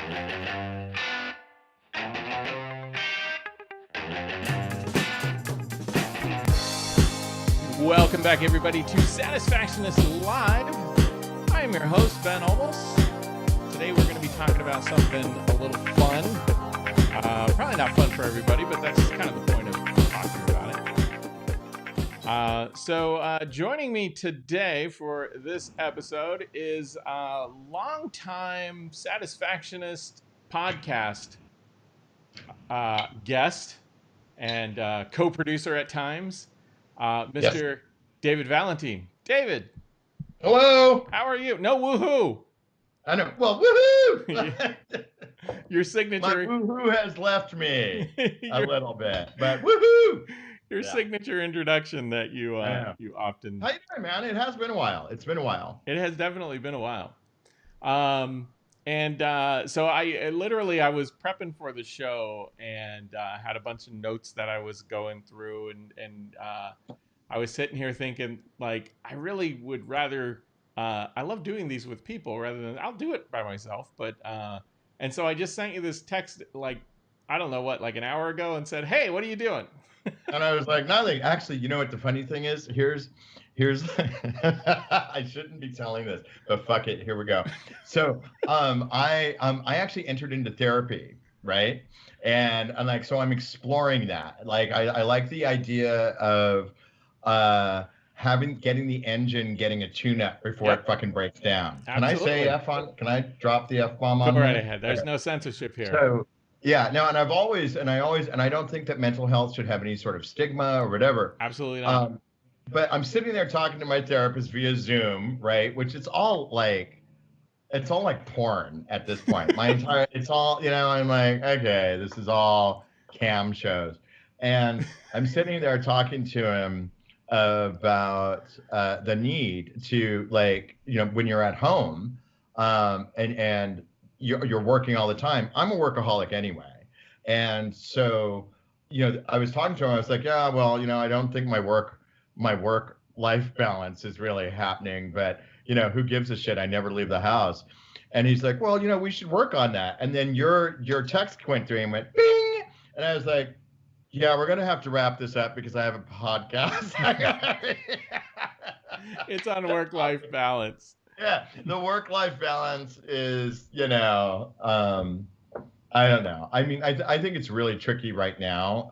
Welcome back, everybody, to Satisfactionist Live. I am your host, Ben Olmos. Today we're going to be talking about something a little fun. Probably not fun for everybody, but that's kind of the point of talking about it. So joining me today for this episode is a longtime Satisfactionist podcast guest and co-producer at times, Mr. David Valentine. David. Hello. How are you? No woohoo. I know. Well, woohoo! Your signature. My woohoo has left me a little bit, but woohoo! Your signature introduction that you often. How you doing, man? It has been a while. It's been a while. It has definitely been a while. So I was prepping for the show and had a bunch of notes that I was going through, and I was sitting here thinking, like, I really would rather. I love doing these with people rather than I'll do it by myself. But and so I just sent you this text, like, I don't know what, like an hour ago, and said, "Hey, what are you doing?" And I was like, nothing. Actually, you know what the funny thing is? Here's I shouldn't be telling this, but fuck it, here we go. So I actually entered into therapy, right? And I'm like, so I'm exploring that. Like I like the idea of getting the engine getting a tune-up before it fucking breaks down. Absolutely. Can I say F on? Can I drop the F-bomb on? Go right ahead. There's no censorship here. So yeah, no, and I don't think that mental health should have any sort of stigma or whatever. Absolutely not. But I'm sitting there talking to my therapist via Zoom, right? Which it's all like porn at this point. It's all, I'm like, okay, this is all cam shows. And I'm sitting there talking to him about the need to, like, when you're at home and you're working all the time. I'm a workaholic anyway. And so, I was talking to him, I was like, yeah, well, I don't think my work-life balance is really happening, but, who gives a shit? I never leave the house. And he's like, well, we should work on that. And then your text went through and went, bing. And I was like, yeah, we're going to have to wrap this up because I have a podcast. It's on work-life balance. Yeah, the work-life balance is, I don't know. I mean, I think it's really tricky right now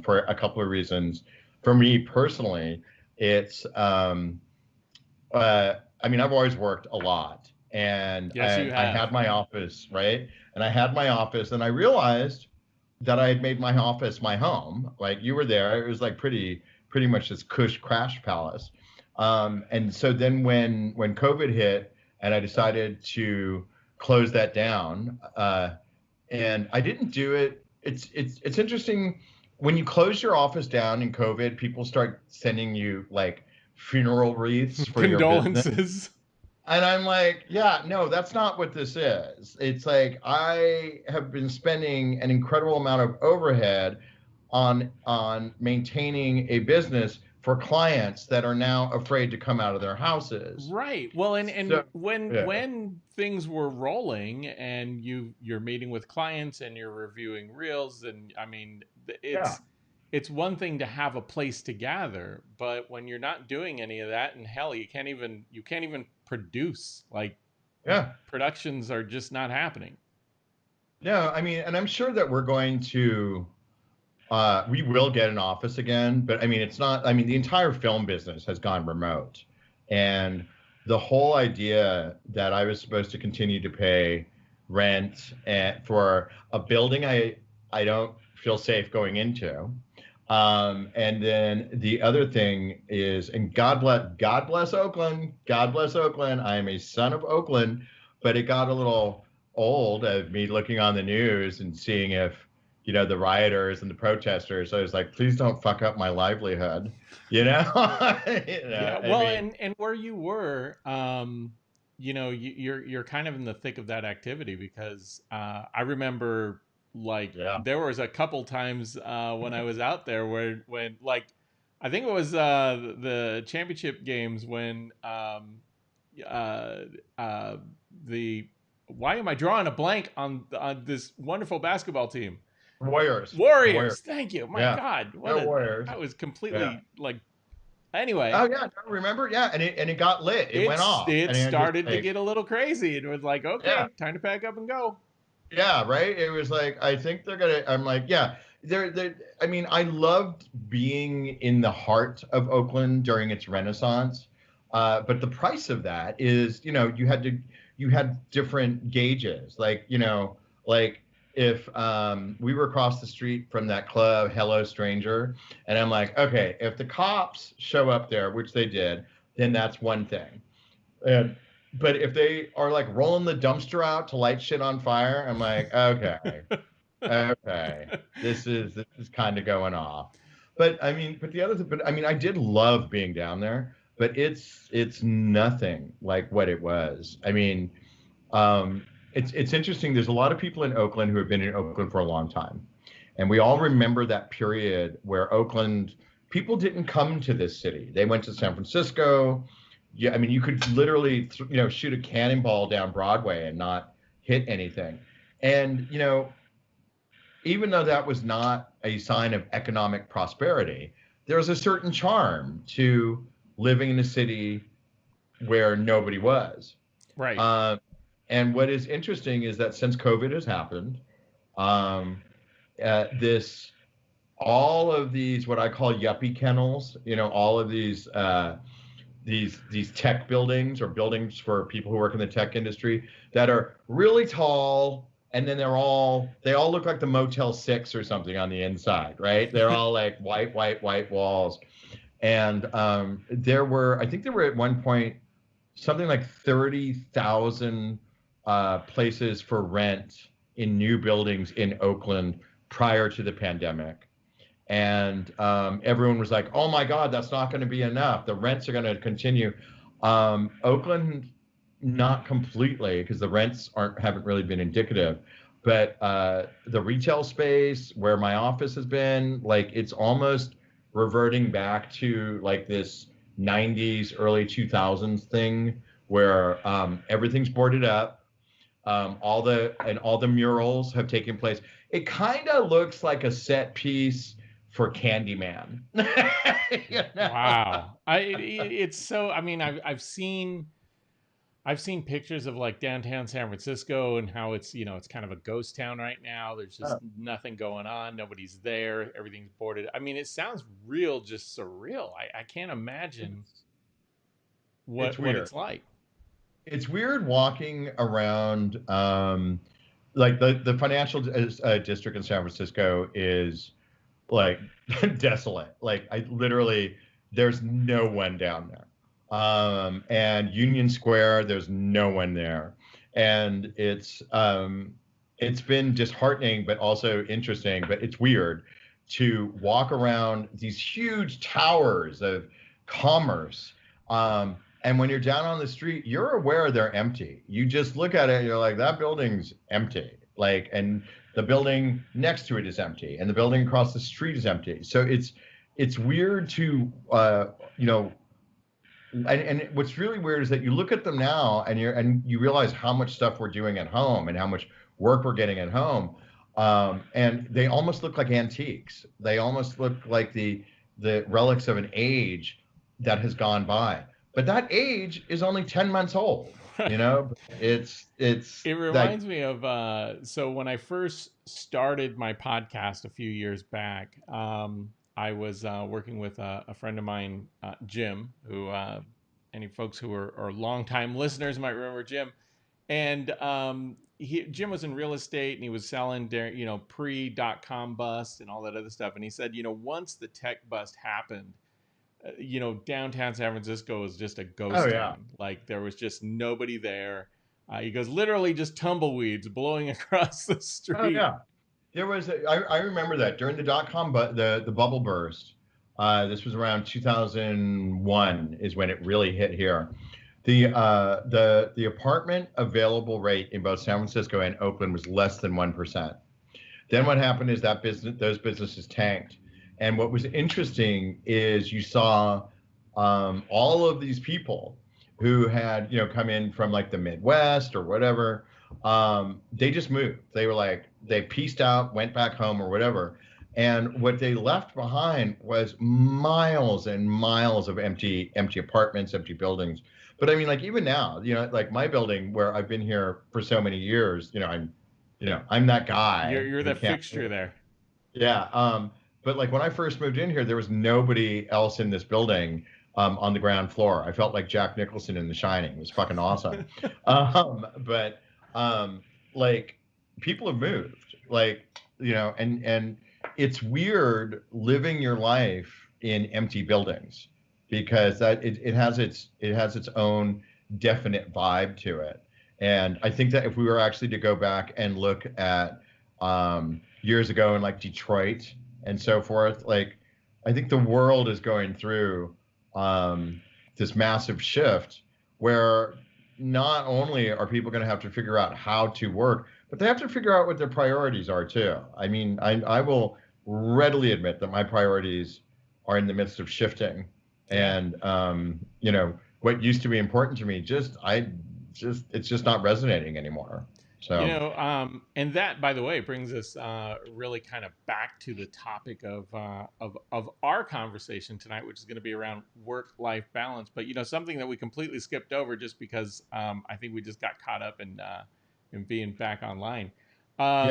for a couple of reasons. For me personally, it's, I've always worked a lot. And yes, I had my office, right? And I had my office, and I realized that I had made my office my home. Like, you were there. It was like pretty much this cush crash palace. And so then when COVID hit and I decided to close that down, and I didn't do it. It's interesting when you close your office down in COVID, people start sending you like funeral wreaths for condolences. Your business. And I'm like, yeah, no, that's not what this is. It's like I have been spending an incredible amount of overhead on maintaining a business for clients that are now afraid to come out of their houses. Right. Well, and when things were rolling and you're meeting with clients and you're reviewing reels, and I mean, it's one thing to have a place to gather, but when you're not doing any of that, and hell, you can't even produce, like, productions are just not happening. No, I mean, and I'm sure that we're going to, we will get an office again, but I mean, the entire film business has gone remote. And the whole idea that I was supposed to continue to pay rent for a building I don't feel safe going into. And then the other thing is, and God bless Oakland. God bless Oakland. I am a son of Oakland, but it got a little old of me looking on the news and seeing if, the rioters and the protesters. I was like, please don't fuck up my livelihood, Yeah. Well, and where you were, you're kind of in the thick of that activity because I remember, like, there was a couple times when I was out there when like, I think it was the championship games when the why am I drawing a blank on this wonderful basketball team? Warriors. The Warriors. Warriors. Thank you. My Yeah. God, what The a Warriors. I was Yeah. completely like. Anyway, Oh yeah, no, remember? Yeah, and it got lit. It went off, it and it just started to like get a little crazy. It was like, yeah, okay, time to pack up and go. yeah, right. It was like I think they're gonna. I'm like, yeah, they're. I mean, I loved being in the heart of Oakland during its Renaissance, but the price of that is, you had different gauges, like like if we were across the street from that club, Hello Stranger, and I'm like, okay, if the cops show up there, which they did, then that's one thing. And but if they are like rolling the dumpster out to light shit on fire, I'm like, okay, okay, this is kind of going off. But I mean, but the other thing, but I mean, I did love being down there, but it's nothing like what it was. I mean, it's interesting. There's a lot of people in Oakland who have been in Oakland for a long time, and we all remember that period where Oakland people didn't come to this city. They went to San Francisco. Yeah, I mean, you could literally shoot a cannonball down Broadway and not hit anything. And even though that was not a sign of economic prosperity, there was a certain charm to living in a city where nobody was. Right. Uh, and what is interesting is that since COVID has happened, um, this all of these what I call yuppie kennels, all of these tech buildings or buildings for people who work in the tech industry that are really tall, and then they all look like the Motel 6 or something on the inside, right? They're all like white walls. And I think there were at one point something like 30,000 places for rent in new buildings in Oakland prior to the pandemic. And everyone was like, "Oh my God, that's not going to be enough. The rents are going to continue." Oakland, not completely, because the rents haven't really been indicative. But the retail space where my office has been, like, it's almost reverting back to like this '90s, early 2000s thing where everything's boarded up. All the murals have taken place. It kind of looks like a set piece for Candyman. you know? Wow. It's so. I mean, I've seen pictures of like downtown San Francisco and how it's kind of a ghost town right now. There's just Oh, nothing going on. Nobody's there. Everything's boarded. I mean, it sounds real, just surreal. I can't imagine it's what weird. it's like. It's weird walking around. Like the financial district in San Francisco is like desolate. Like I literally, there's no one down there. And Union Square, there's no one there, and it's been disheartening, but also interesting. But it's weird to walk around these huge towers of commerce. And when you're down on the street, you're aware they're empty. You just look at it and you're like, that building's empty. Like, and the building next to it is empty, and the building across the street is empty. So it's weird to you know and what's really weird is that you look at them now and you realize how much stuff we're doing at home and how much work we're getting at home, and they almost look like antiques. They almost look like the relics of an age that has gone by, but that age is only 10 months old. It's It like reminds me of so when I first started my podcast a few years back, I was working with a friend of mine, Jim, who any folks who are longtime listeners might remember Jim. And Jim was in real estate and he was selling during, pre .com bust and all that other stuff. And he said, once the tech bust happened, downtown San Francisco was just a oh ghost yeah, town. Like there was just nobody there. He goes, literally just tumbleweeds blowing across the oh street. yeah. I remember that during the .com, but the bubble burst. This was around 2001 is when it really hit here. The apartment available rate in both San Francisco and Oakland was less than 1%. Then what happened is that those businesses tanked. And what was interesting is you saw all of these people who had come in from like the Midwest or whatever, they just moved. They were like, they pieced out, went back home or whatever. And what they left behind was miles and miles of empty apartments, empty buildings. But I mean, like even now, like my building where I've been here for so many years, I'm that guy You're who the can't. fixture there. Yeah. But like when I first moved in here, there was nobody else in this building on the ground floor. I felt like Jack Nicholson in The Shining. It was fucking awesome. But like people have moved, like, and it's weird living your life in empty buildings because it has its own definite vibe to it. And I think that if we were actually to go back and look at years ago in like Detroit and so forth. Like, I think the world is going through um, this massive shift where not only are people going to have to figure out how to work, but they have to figure out what their priorities are too. I mean, I will readily admit that my priorities are in the midst of shifting, Yeah. and what used to be important to me it's just not resonating anymore. So And that, by the way, brings us really kind of back to the topic of our conversation tonight, which is going to be around work-life balance. But something that we completely skipped over just because I think we just got caught up in being back online. Um,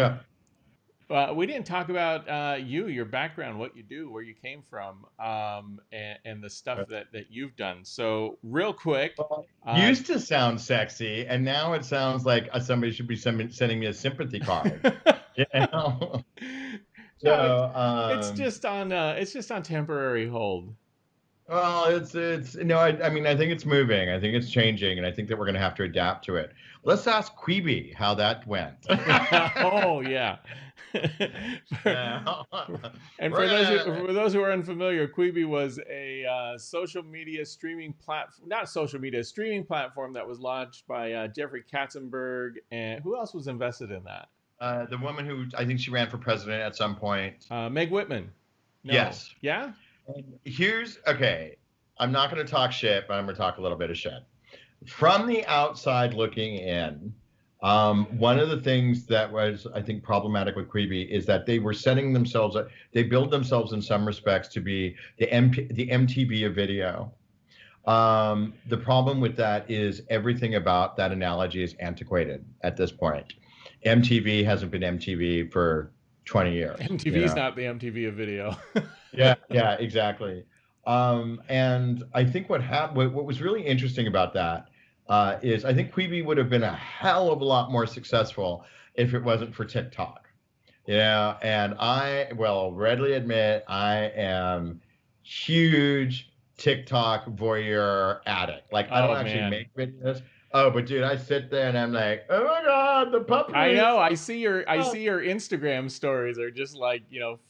yeah. we didn't talk about your background, what you do, where you came from, and the stuff that you've done. So, real quick, Well, uh, used to sound sexy, and now it sounds like somebody should be sending me a sympathy card. You know? no, So, it's just on temporary hold. well, it's I mean, I think it's moving. I think it's changing, and I think that we're going to have to adapt to it. Let's ask Queeby how that went. Oh yeah. for, Yeah. and We're gonna. for those who are unfamiliar, Quibi was a social media streaming platform, not social media, streaming platform that was launched by Jeffrey Katzenberg, and who else was invested in that? The woman who I think she ran for president at some point. Meg Whitman. No, Yes. yeah. Here's okay. I'm not going to talk shit, but I'm going to talk a little bit of shit. From the outside looking in, one of the things that was, I think, problematic with Quibi is that they were setting themselves up, they build themselves in some respects to be the MTV of video. The problem with that is everything about that analogy is antiquated at this point. MTV hasn't been MTV for 20 years, MTV is not the MTV of video. Yeah, yeah, exactly. And I think what was really interesting about that is I think Quibi would have been a hell of a lot more successful if it wasn't for TikTok. Yeah, and I will readily admit I am huge TikTok voyeur addict. Like I don't Oh actually man, make videos. Oh, but dude, I sit there and I'm like, oh my God, the I puppies. know. I Oh, see your Instagram stories are just like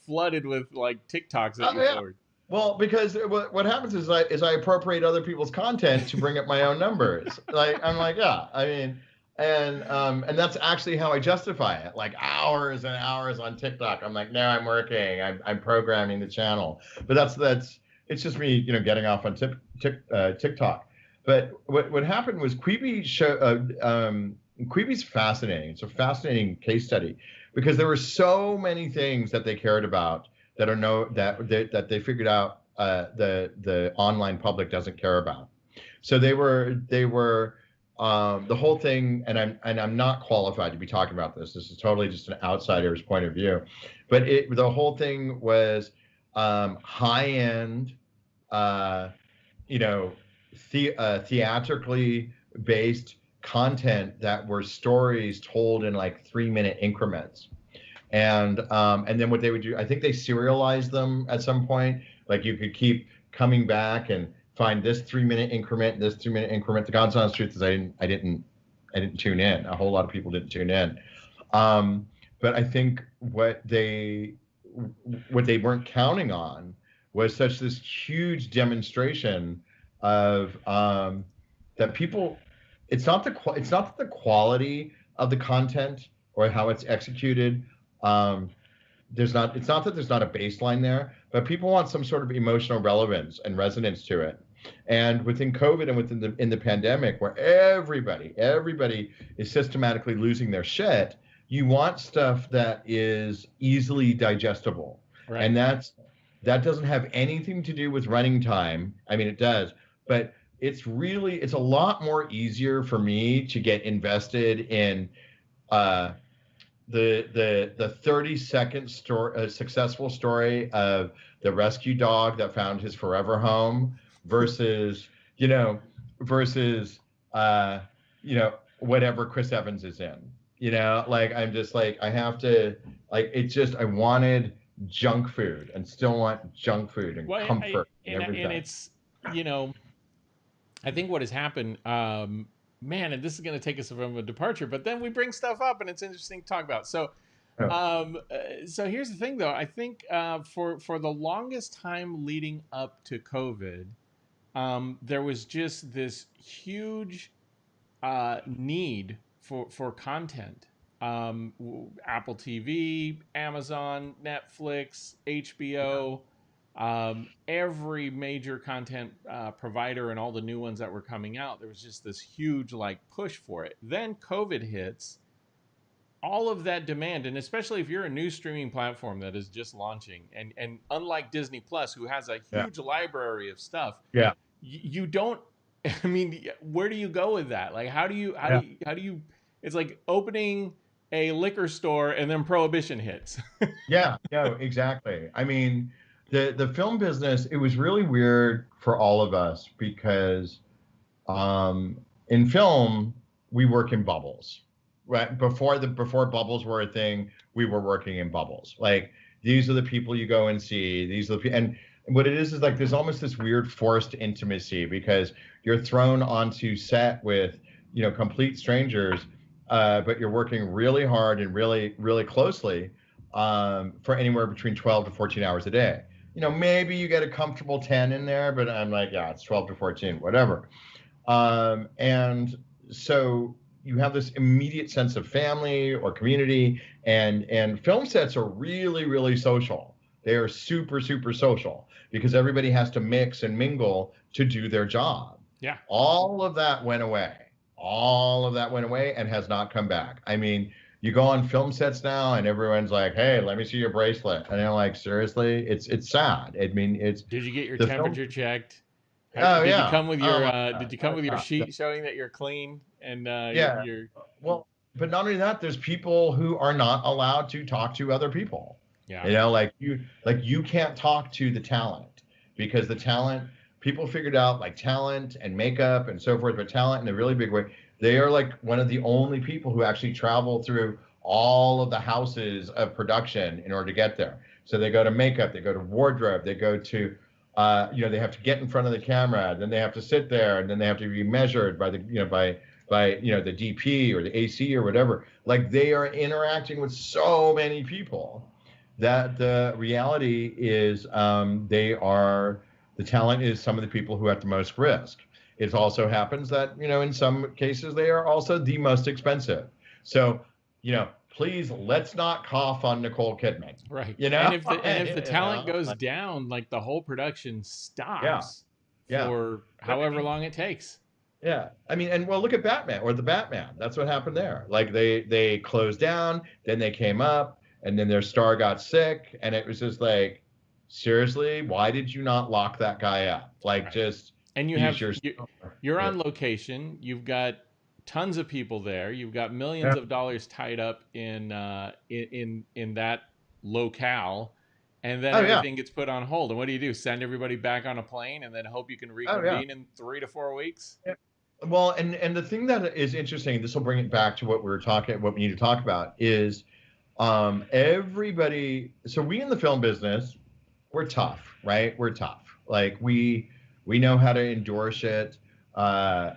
flooded with like TikToks that you yeah. forward. Well, because what happens is I appropriate other people's content to bring up my own numbers. Like I'm like, yeah, I mean, and that's actually how I justify it. Like hours and hours on TikTok. I'm like, no, I'm working. I'm programming the channel. But that's it's just me, getting off on TikTok. But what happened was Quibi's fascinating. It's a fascinating case study because there were so many things that they cared about that are no that they figured out the online public doesn't care about. So they were the whole thing, and I'm not qualified to be talking about this. This is totally just an outsider's point of view, but the whole thing was high end, uh, you know, theatrically based content that were stories told in like 3 minute increments. And then what they would do, I think they serialized them at some point. Like you could keep coming back and find this 3 minute increment, this 3 minute increment. The God's honest truth is I didn't tune in. A whole lot of people didn't tune in. But I think what they weren't counting on was such this huge demonstration of that people. It's not that the quality of the content or how it's executed um, it's not that there's not a baseline there, but people want some sort of emotional relevance and resonance to it. And within COVID and within the in the pandemic, where everybody is systematically losing their shit, you want stuff that is easily digestible. Right. And that doesn't have anything to do with running time. I mean, it does, but it's a lot more easier for me to get invested in uh, the 30-second story, a successful story of the rescue dog that found his forever home versus you know versus uh whatever Chris Evans is in. Like I'm just like I have to like it's just I wanted junk food and still want junk food and Well, comfort and and everything. it's, you know, I think what has happened, man, and this is going to take us from a departure, but then we bring stuff up and it's interesting to talk about. Yeah, So here's the thing, though. I think for the longest time leading up to COVID, there was just this huge need for content. Apple TV, Amazon, Netflix, HBO, every major content provider, and all the new ones that were coming out. There was just this huge like push for it. Then COVID hits, all of that demand, and especially if you're a new streaming platform that is just launching, and unlike Disney Plus, who has a yeah, huge library of stuff, yeah, you don't. I mean, where do you go with that? Like, yeah. how do you? It's like opening a liquor store and then prohibition hits. Yeah, no, exactly. I mean, the film business, it was really weird for all of us because in film we work in bubbles. Right before bubbles were a thing, we were working in bubbles. Like these are the people you go and see. These are the and what it is like there's almost this weird forced intimacy because you're thrown onto set with complete strangers, but you're working really hard and really closely for anywhere between 12 to 14 hours a day. Maybe you get a comfortable 10 in there, but I'm like, yeah, it's 12 to 14, whatever. And so you have this immediate sense of family or community, and film sets are really social. They are super social because everybody has to mix and mingle to do their job. Yeah. All of that went away. All of that went away and has not come back. I mean, you go on film sets now and everyone's like, hey, let me see your bracelet, and they're like, seriously, it's sad. I mean, it's Did you get your the film. temperature checked? Oh Did you yeah. come with Oh your my Did god. you come Oh with your yeah. sheet showing that you're clean and Yeah. you're Well, but not only that, there's people who are not allowed to talk to other people. yeah. Like you can't talk to the talent because the talent people figured out like talent and makeup and so forth, but talent in a really big way. They are like one of the only people who actually travel through all of the houses of production in order to get there. So they go to makeup, they go to wardrobe, they go to they have to get in front of the camera, then they have to sit there, and then they have to be measured by the the DP or the AC or whatever. Like they are interacting with so many people that the reality is the talent is some of the people who have the most risk. It also happens that in some cases they are also the most expensive. So please let's not cough on Nicole Kidman. Right. You know, And if the you talent know, goes like, down, like the whole production yeah, stops yeah. for But I however mean, long it takes. yeah, I mean, and well, look at Batman or the Batman. That's what happened there. Like they closed down, then they came up, and then their star got sick, and it was just like, seriously, why did you not lock that guy up? Like, Right. just And he's your you're yeah, on location. You've got tons of people there. You've got millions yeah. of dollars tied up in that locale, and then Oh yeah, everything gets put on hold. And what do? Send everybody back on a plane and then hope you can oh yeah. reconvene in 3 to 4 weeks? Yeah. Well, and the thing that is interesting, this will bring it back to what we need to talk about is everybody. So we in the film business, we're tough, right? We're tough. Like we know how to endure shit.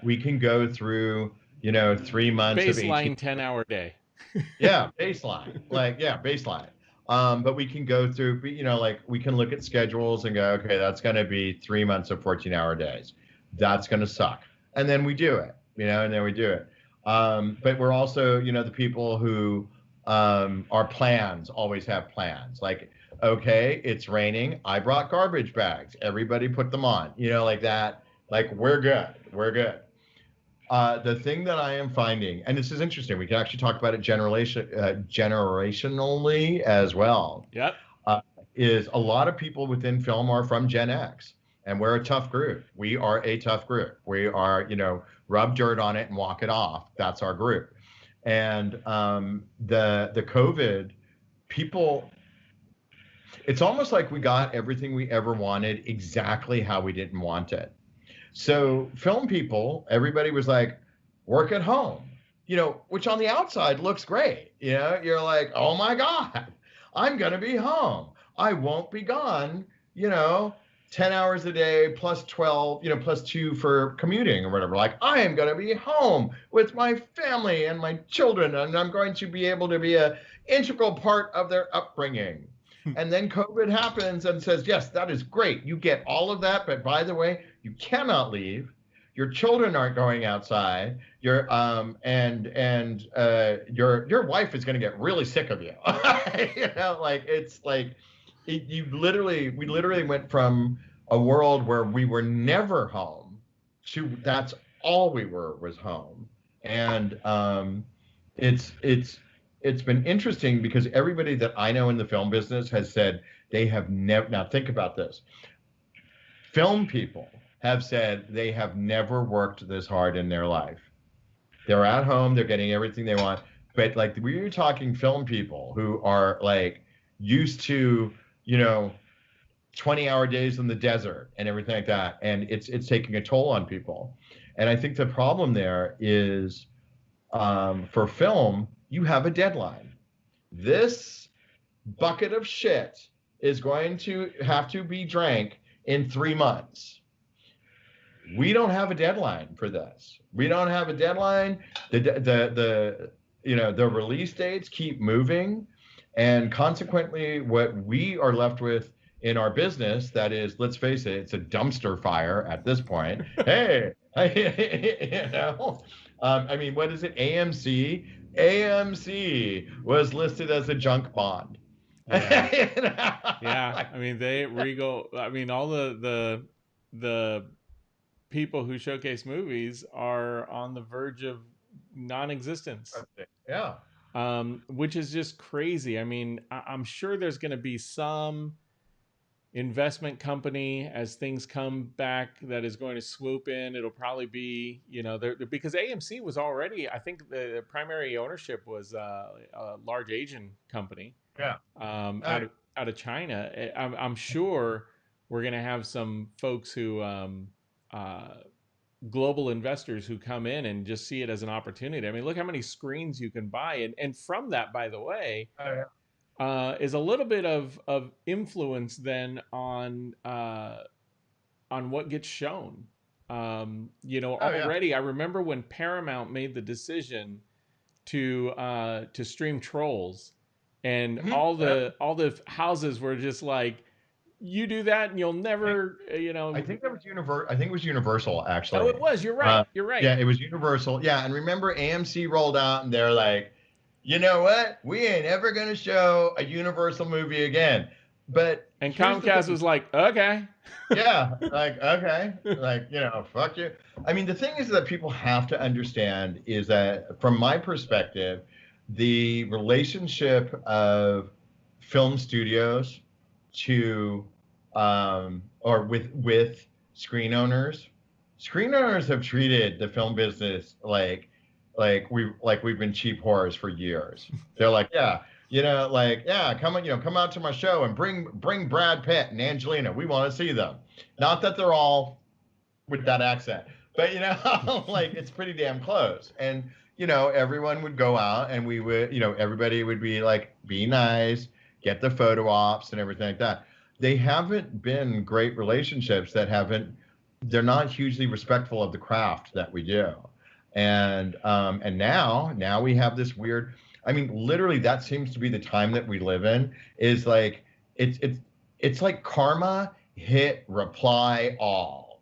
We can go through 3 months of 18. Baseline 10-hour day. Yeah, baseline. Like, yeah, baseline. But we can go through, like we can look at schedules and go, okay, that's going to be 3 months of 14-hour days. That's going to suck. And then we do it, and then we do it. But we're also, the people who our plans always have plans. Like, okay, it's raining. I brought garbage bags. Everybody put them on, like that. Like we're good. We're good. The thing that I am finding, and this is interesting, we can actually talk about it generationally as well, Yep. uh, is a lot of people within film are from Gen X, and we're a tough group. We are a tough group. We are, rub dirt on it and walk it off. That's our group. And the COVID people, it's almost like we got everything we ever wanted exactly how we didn't want it. So film people, everybody was like, work at home, which on the outside looks great. You're like, oh my God, I'm going to be home. I won't be gone, you know, 10 hours a day plus 12, plus two for commuting or whatever. Like, I am going to be home with my family and my children, and I'm going to be able to be a integral part of their upbringing. And then COVID happens and says, yes, that is great. You get all of that. But by the way, you cannot leave. Your children aren't going outside. Your wife is going to get really sick of you. Like it's like we literally went from a world where we were never home to that's all we were was home. And it's been interesting because everybody that I know in the film business has said they have never. Now think about this: film people have said they have never worked this hard in their life. They're at home, they're getting everything they want. But like we were talking film people who are like used to, you know, 20-hour days in the desert and everything like that. And it's taking a toll on people. And I think the problem there is for film, you have a deadline. This bucket of shit is going to have to be drank in 3 months. We don't have a deadline for this. We don't have a deadline. The release dates keep moving, and consequently, what we are left with in our business, that is, let's face it, it's a dumpster fire at this point. Hey, I mean, what is it? AMC. AMC was listed as a junk bond. Yeah. Yeah. Like, I mean, they Regal. I mean, all the people who showcase movies are on the verge of non-existence, yeah. which is just crazy. I mean, I'm sure there's going to be some investment company as things come back that is going to swoop in. It'll probably be, there, because AMC was already, I think the primary ownership was a large Asian company, Yeah. out of China. I'm sure we're going to have some folks who uh, global investors who come in and just see it as an opportunity. I mean, look how many screens you can buy, and from that, by the way, Yeah. is a little bit of influence then on what gets shown. Oh yeah. Already I remember when Paramount made the decision to stream Trolls, and Mhm. Yeah. all the houses were just like, you do that and you'll never, I think that was I think it was Universal Oh, actually. it was. You're right. Uh, You're right. yeah, it was Universal. Yeah, and remember AMC rolled out and they're like, you know what? We ain't ever gonna show a Universal movie again. But And here's the Comcast thing. was like, okay. Yeah, like okay, like fuck you. I mean, the thing is that people have to understand is that from my perspective, the relationship of film studios to or with screen owners have treated the film business like we've been cheap whores for years. They're like, yeah, like, yeah, come out to my show and bring Brad Pitt and Angelina. We want to see them. Not that they're all with that accent, but like it's pretty damn close. And everyone would go out and we would, everybody would be like, be nice, get the photo ops and everything like that. They haven't been great relationships that haven't, they're not hugely respectful of the craft that we do. And now we have this weird, I mean, literally that seems to be the time that we live in, is like it's like karma hit reply all.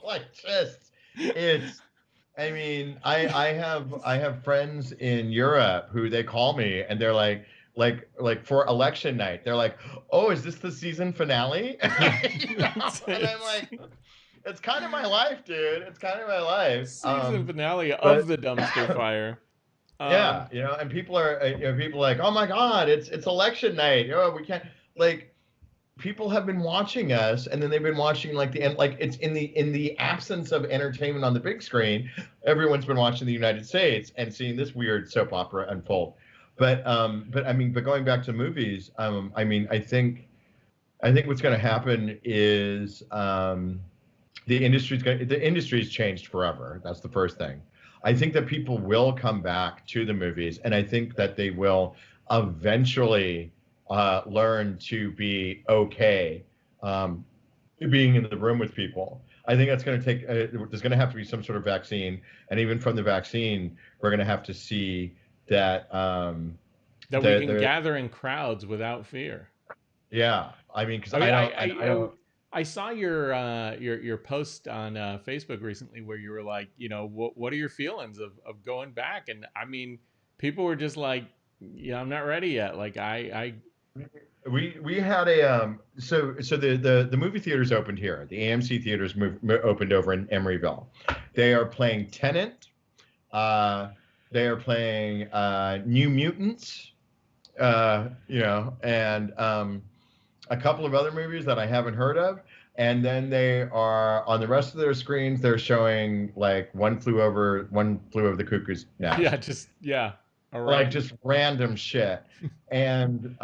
Like just it's I mean, I have friends in Europe who they call me and they're like for election night, they're like, "Oh, is this the season finale?" And I'm like, it's kind of my life, dude. It's kind of my life. Season finale But of the dumpster fire. yeah, Um, and people are, people are like, oh my God, it's election night. We can't like people have been watching us, and then they've been watching like the end, like it's in the absence of entertainment on the big screen. Everyone's been watching the United States and seeing this weird soap opera unfold. But I mean, but going back to movies, I mean, I think what's going to happen is the industry's changed forever. That's the first thing. I think that people will come back to the movies, and I think that they will eventually learn to be okay um, being in the room with people. I think that's going to take. There's going to have to be some sort of vaccine, and even from the vaccine, we're going to have to see that that we can the gather in crowds without fear. yeah. I mean, because I mean, I don't. I saw your post on Facebook recently where you were like, what are your feelings of going back? And I mean, people were just like, yeah, I'm not ready yet. Like We had a so the movie theaters opened here. The AMC theaters opened over in Emeryville. They are playing Tenant. Uh, they are playing New Mutants. And a couple of other movies that I haven't heard of. And then they are on the rest of their screens. They're showing like One Flew Over the Cuckoo's yeah, Nest, just yeah, like around. just random shit. And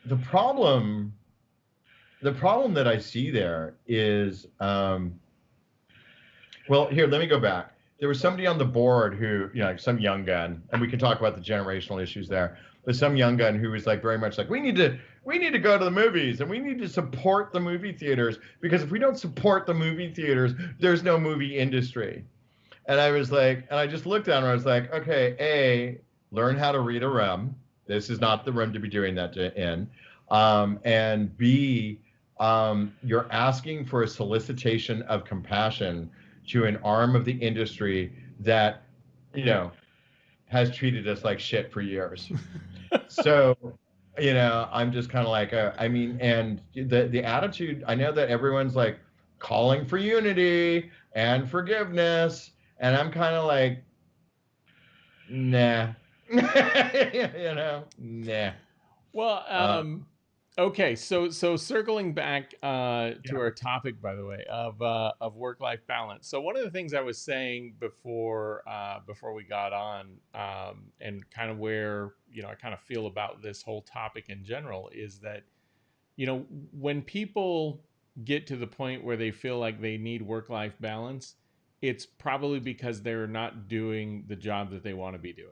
the problem the problem that I see there is, well, here, let me go back. There was somebody on the board who, like some young gun, and we can talk about the generational issues there, but some young gun who was like very much like, we need to go to the movies and we need to support the movie theaters because if we don't support the movie theaters, there's no movie industry. And I was like, and I just looked at him and I was like, okay, A, learn how to read a room. This is not the room to be doing that in. And B, you're asking for a solicitation of compassion to an arm of the industry that, you know, has treated us like shit for years. So, I'm just kind of like, I mean, and the attitude, I know that everyone's like calling for unity and forgiveness, and I'm kind of like, nah, nah. Well, Uh, okay, so circling back to yeah. our topic, by the way, of work life balance. So one of the things I was saying before we got on, and kind of where I kind of feel about this whole topic in general is that when people get to the point where they feel like they need work life balance, it's probably because they're not doing the job that they want to be doing.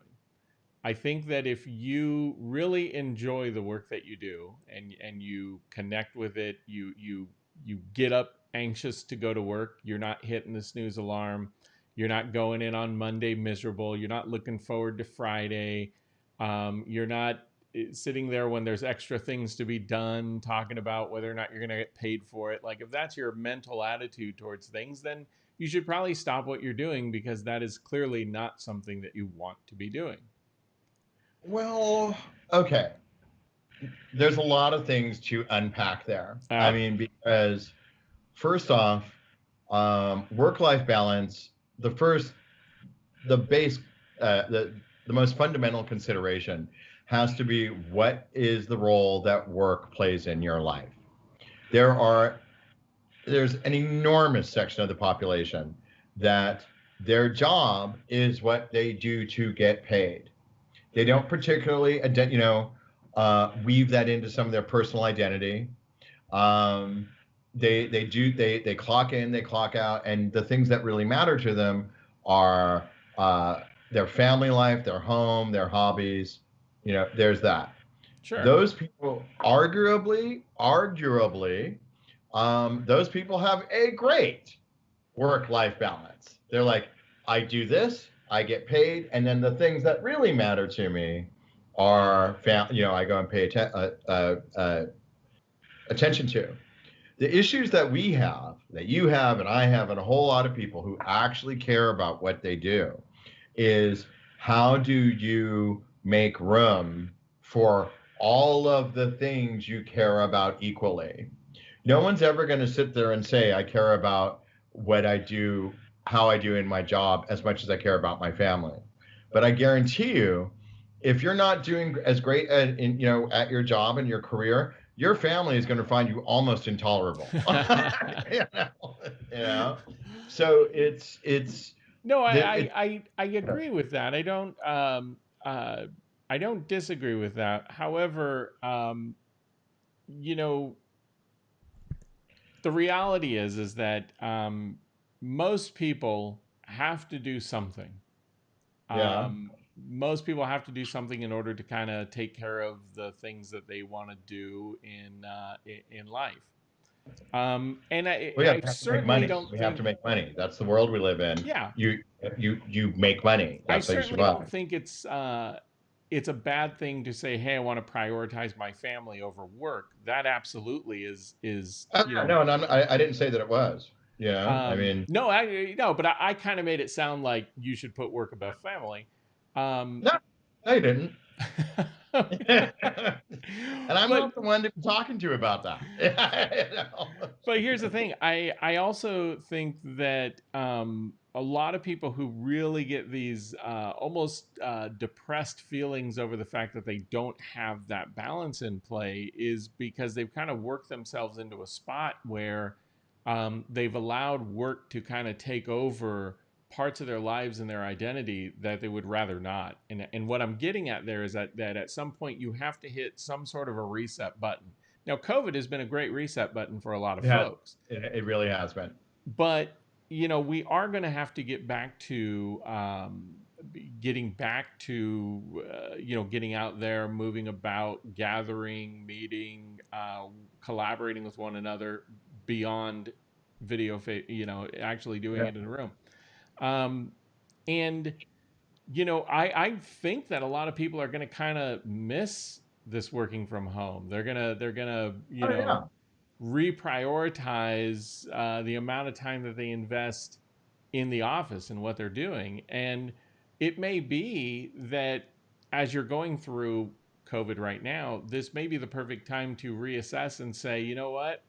I think that if you really enjoy the work that you do and you connect with it, you get up anxious to go to work, you're not hitting the snooze alarm, you're not going in on Monday miserable, you're not looking forward to Friday, you're not sitting there when there's extra things to be done, talking about whether or not you're going to get paid for it. Like if that's your mental attitude towards things, then you should probably stop what you're doing because that is clearly not something that you want to be doing. Well, okay. There's a lot of things to unpack there. I Uh, mean, because first off, work-life balance. The first, the base, the most fundamental consideration has to be what is the role that work plays in your life. There are there's an enormous section of the population that their job is what they do to get paid. They don't particularly, weave that into some of their personal identity. Um, they clock in, they clock out, and the things that really matter to them are their family life, their home, their hobbies. There's that. sure. Those people, arguably, those people have a great work-life balance. They're like, I do this, I get paid, and then the things that really matter to me are, I go and pay attention to. The issues that we have, that you have, and I have, and a whole lot of people who actually care about what they do, is how do you make room for all of the things you care about equally? No one's ever going to sit there and say, I care about what I do, how I do in my job as much as I care about my family. But I guarantee you, if you're not doing as great at your job and your career, your family is going to find you almost intolerable. you know, you know? So it's No, the it I agree with that. Uh, I don't disagree with that. However, you know, the reality is that most people have to do something. yeah. Most people have to do something in order to kind of take care of the things that they want to do in life. And Well, yeah, I we have to make certainly money. don't We have think, to make money. That's the world we live in. yeah, You make money. I That's how you certainly don't survive. think it's a bad thing to say, hey, I want to prioritize my family over work. That absolutely is Oh, yeah, no, and I didn't say that it was. I mean, no, I no, but I kind of made it sound like you should put work above family. Um, no, no, you didn't. And I'm but not the one to be talking to about that. You know? but here's the thing. I also think that a lot of people who really get these almost depressed feelings over the fact that they don't have that balance in play is because they've kind of worked themselves into a spot where they've allowed work to kind of take over parts of their lives and their identity that they would rather not. And what I'm getting at there is that at some point you have to hit some sort of a reset button. Now, COVID has been a great reset button for a lot of Yeah, folks, it really has been. but we are going to have to get back to getting back to getting out there, moving about, gathering, meeting, collaborating with one another beyond video, actually doing Yeah. it in a room. Um, and I think that a lot of people are going to kind of miss this working from home. They're gonna Oh yeah. reprioritize the amount of time that they invest in the office and what they're doing. And it may be that as you're going through COVID right now, this may be the perfect time to reassess and say, you know what?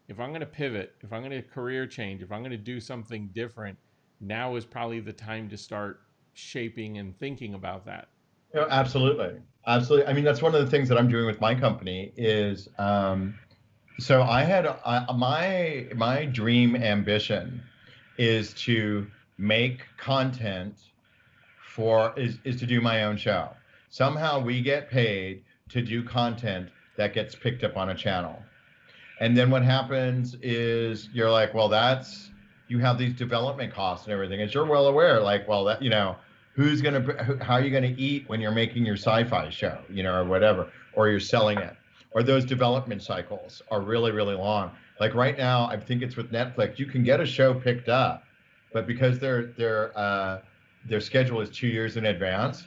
If I'm going to pivot, if I'm going to career change, if I'm going to do something different, now is probably the time to start shaping and thinking about that. Absolutely, absolutely. I mean, that's one of the things that I'm doing with my company is so my dream ambition is to make content is to do my own show. Somehow we get paid to do content that gets picked up on a channel. And then what happens is you're like, well, you have these development costs and everything. As you're well aware, like, well, how are you gonna eat when you're making your sci-fi show, or whatever, or you're selling it, or those development cycles are really, really long. Like right now, I think it's with Netflix, you can get a show picked up, but because their schedule is 2 years in advance,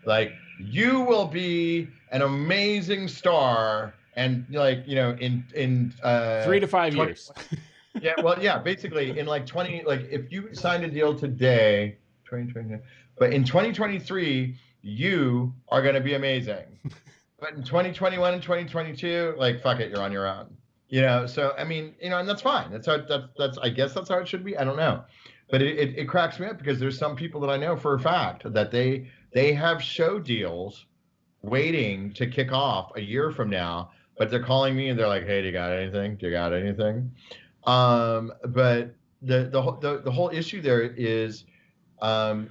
like you will be an amazing star and like in 20. $3 to 5 years. Yeah, well, yeah, basically in like 20, like if you signed a deal today, 2020, but in 2023 you are going to be amazing, but in 2021 and 2022, like fuck it, you're on your own. So I mean, and that's fine. That's I guess that's how it should be. I don't know, but it cracks me up because there's some people that I know for a fact that they have show deals waiting to kick off a year from now, but they're calling me and they're like, "Hey, do you got anything? Do you got anything?" But the whole issue there is um,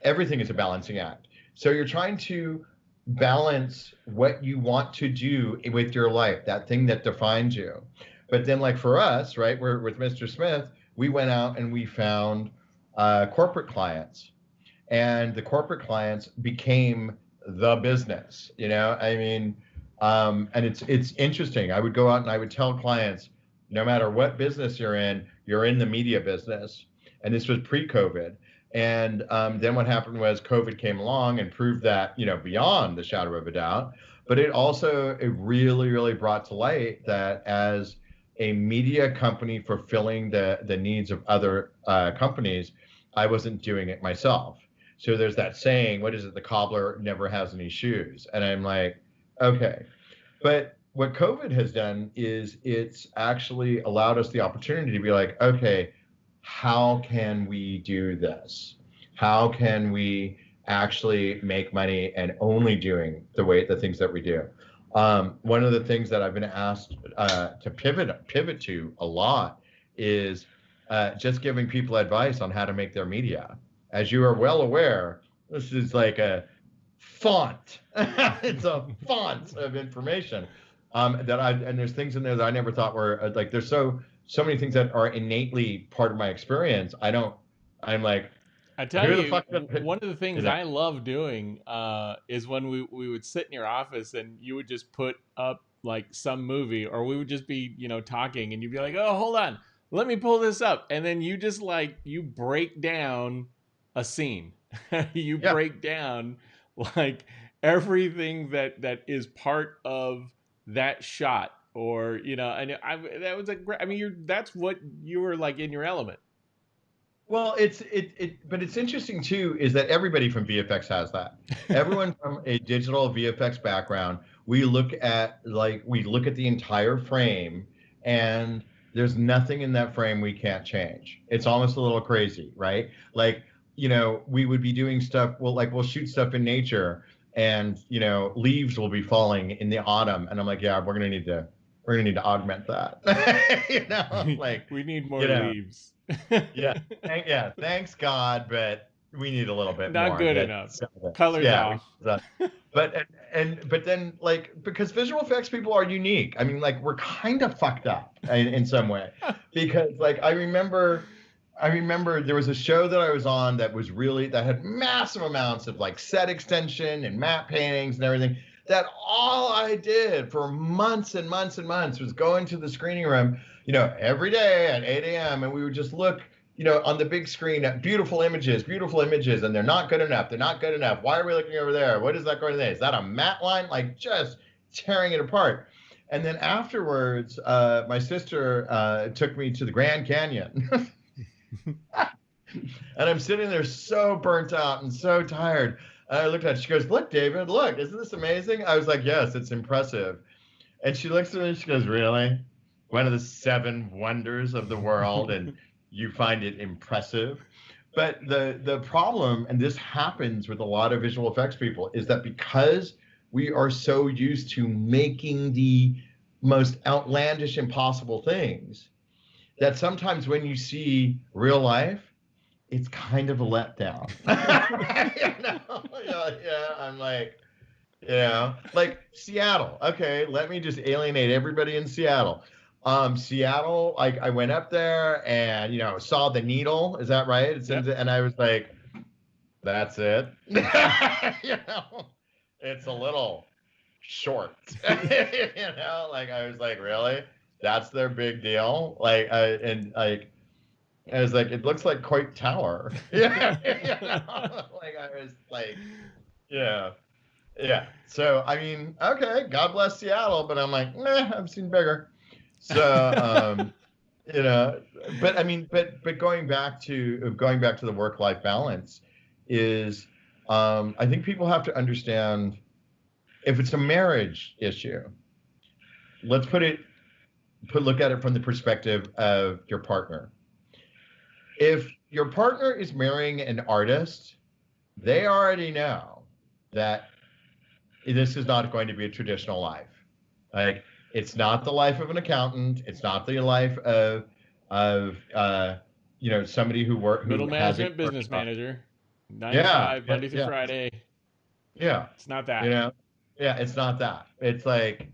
everything is a balancing act. So you're trying to balance what you want to do with your life, that thing that defines you. But then, like for us, right, we're with Mr. Smith, we went out and we found corporate clients, and the corporate clients became the business. I mean, and it's interesting. I would go out and I would tell clients, no matter what business you're in the media business, and this was pre-COVID. And then what happened was COVID came along and proved that beyond the shadow of a doubt. But it really, really brought to light that as a media company fulfilling the needs of other companies, I wasn't doing it myself. So there's that saying, what is it? The cobbler never has any shoes. And I'm like, okay. But what COVID has done is it's actually allowed us the opportunity to be like, okay, how can we do this? How can we actually make money and only doing the things that we do? One of the things that I've been asked to pivot to a lot is just giving people advice on how to make their media. As you are well aware, this is like a font. It's a font of information that I and there's things in there that I never thought were like there's so many things that are innately part of my experience. I don't. I'm like, I tell who the you, fuck? You one of the things know? I love doing is when we would sit in your office and you would just put up like some movie, or we would just be talking, and you'd be like, "Oh, hold on, let me pull this up," and then you just like you break down a scene, you Yeah. break down like everything that is part of that shot, or and that was a great. I mean, that's what you were like in your element. Well, but it's interesting too is that everybody from VFX has that. Everyone from a digital VFX background, we look at the entire frame, and there's nothing in that frame we can't change. It's almost a little crazy, right? Like, we would be doing stuff, well, like we'll shoot stuff in nature, and leaves will be falling in the autumn, and I'm like, yeah, we're gonna need to augment that. Like, We need more you know, leaves. yeah, yeah. Thanks God, but we need a little bit Not more. good That, enough. Colors yeah. off. But then like because visual effects people are unique. I mean, like we're kind of fucked up in some way, because like I remember there was a show that I was on that had massive amounts of like set extension and matte paintings and everything. That all I did for months and months and months was go into the screening room, every day at 8 a.m. and we would just look, on the big screen at beautiful images, and they're not good enough. They're not good enough. Why are we looking over there? What is that going to say? Is that a matte line? Like just tearing it apart. And then afterwards, my sister took me to the Grand Canyon. And I'm sitting there so burnt out and so tired. And I looked at her. She goes, "Look, David, look, isn't this amazing?" I was like, "Yes, it's impressive." And she looks at me and she goes, "Really? One of the seven wonders of the world, and you find it impressive?" But the problem, and this happens with a lot of visual effects people, is that because we are so used to making the most outlandish, impossible things, that sometimes when you see real life, it's kind of a letdown. Yeah, I'm like Seattle. Okay, let me just alienate everybody in Seattle. Seattle, like I went up there and saw the needle. Is that right? Yep. And I was like, that's it. It's a little short. Like I was like, really? That's their big deal. I was like, it looks like Coit Tower. Yeah, like I was like, yeah, yeah. So I mean, okay, God bless Seattle, but I'm like, I've seen bigger. So you know, but I mean, but going back to the work-life balance is, I think people have to understand if it's a marriage issue, let's look at it from the perspective of your partner. If your partner is marrying an artist, they already know that this is not going to be a traditional life. Like it's not the life of an accountant. It's not the life of somebody Middle who has a management, business workshop. manager, nine to Yeah, five, yeah, Monday through yeah, Friday. yeah. It's not You that. know, yeah. It's not that. It's like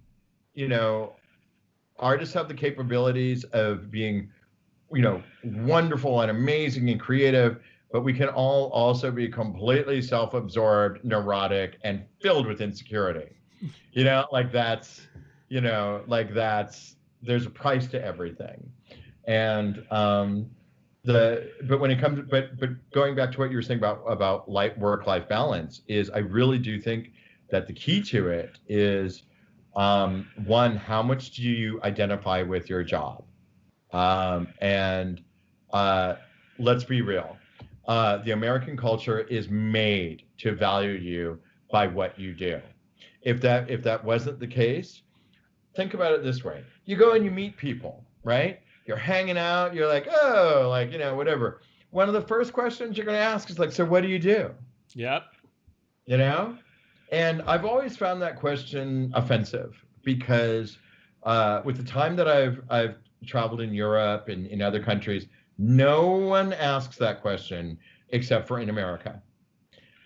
you know, artists have the capabilities of being wonderful and amazing and creative, but we can all also be completely self-absorbed, neurotic, and filled with insecurity. Like that's there's a price to everything. And but when it comes but going back to what you were saying about work-life balance is I really do think that the key to it is one, how much do you identify with your job? And uh, let's be real. The American culture is made to value you by what you do. If that wasn't the case, think about it this way. You go and you meet people, right? You're hanging out, you're like, oh, like, whatever. One of the first questions you're going to ask is like, so what do you do? Yep. You know? And I've always found that question offensive because with the time that I've traveled in Europe and in other countries, no one asks that question except for in America.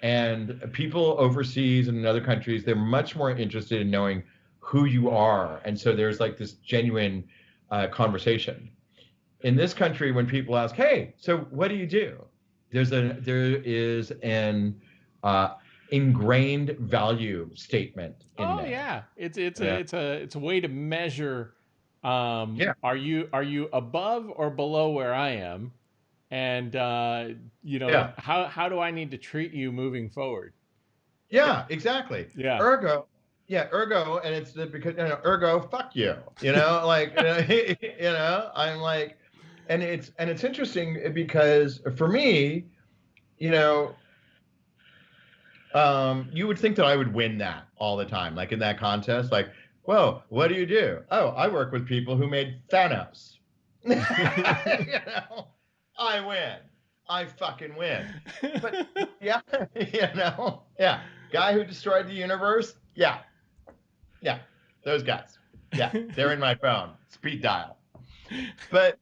And people overseas and in other countries, they're much more interested in knowing who you are. And so there's like this genuine conversation. In this country, when people ask, "Hey, so what do you do?" There is an uh, ingrained value statement in Oh there. yeah, it's a Yeah, it's a way to measure. yeah, Are you above or below where I am? And yeah, how do I need to treat you moving forward? yeah, exactly. Yeah. Ergo, yeah, ergo, and it's because ergo, fuck you. Like I'm like, and it's interesting because for me, you know, you would think that I would win that all the time, like in that contest. Like, whoa, what do you do? Oh, I work with people who made Thanos. I win. I fucking win. But yeah, yeah, guy who destroyed the universe. Yeah, yeah, those guys. Yeah, they're in my phone, speed dial. But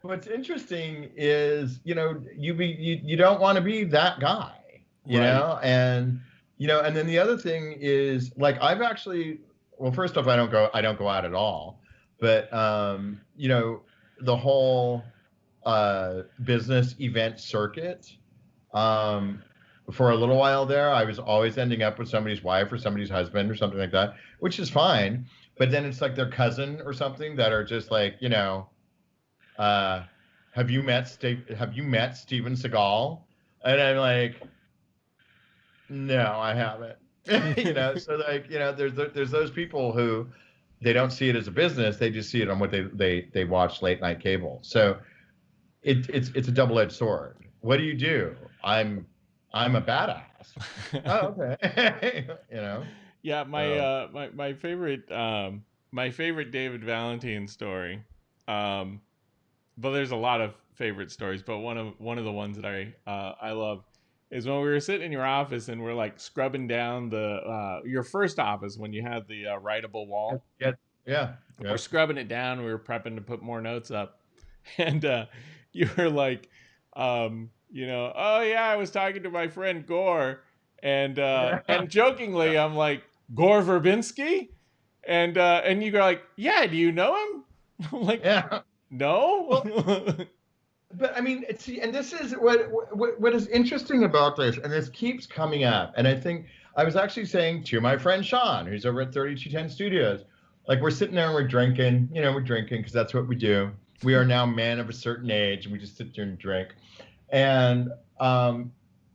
what's interesting is you don't want to be that guy, Right. and then the other thing is like I've actually, well, first off, I don't go out at all, but the whole business event circuit, um for a little while there I was always ending up with somebody's wife or somebody's husband or something like that, which is fine, but then it's like their cousin or something that are just like, uh, have you met Steven Seagal? And I'm like, no, I haven't. So like, there's those people who they don't see it as a business. They just see it on what they watch late night cable. So it's a double edged sword. What do you do? I'm a badass. Oh, okay. Yeah, my So my favorite David Valentine story. Um, but there's a lot of favorite stories, but one of the ones that I love is when we were sitting in your office and we're like scrubbing down the your first office when you had the writable wall. yeah, yeah, We're yeah. scrubbing it down. We were prepping to put more notes up, and you were like, oh yeah, I was talking to my friend Gore, and jokingly, I'm like Gore Verbinski, and you go like, yeah, do you know him? I'm like, Yeah. no. Well, but I mean, see, and this is what is interesting about this, and this keeps coming up. And I think I was actually saying to my friend Sean, who's over at 3210 Studios, like we're sitting there and we're drinking, we're drinking because that's what we do. We are now men of a certain age, and we just sit there and drink. And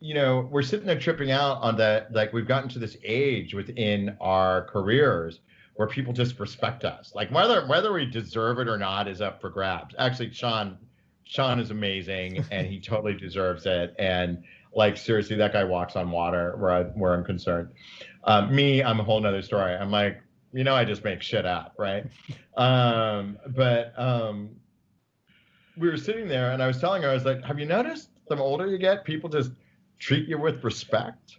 we're sitting there tripping out on that. Like we've gotten to this age within our careers where people just respect us. Like whether we deserve it or not is up for grabs. Actually, Sean is amazing and he totally deserves it. And like seriously, that guy walks on water where I'm concerned. Me, I'm a whole nother story. I'm like, I just make shit up, right? But we were sitting there and I was telling her, I was like, have you noticed the older you get, people just treat you with respect?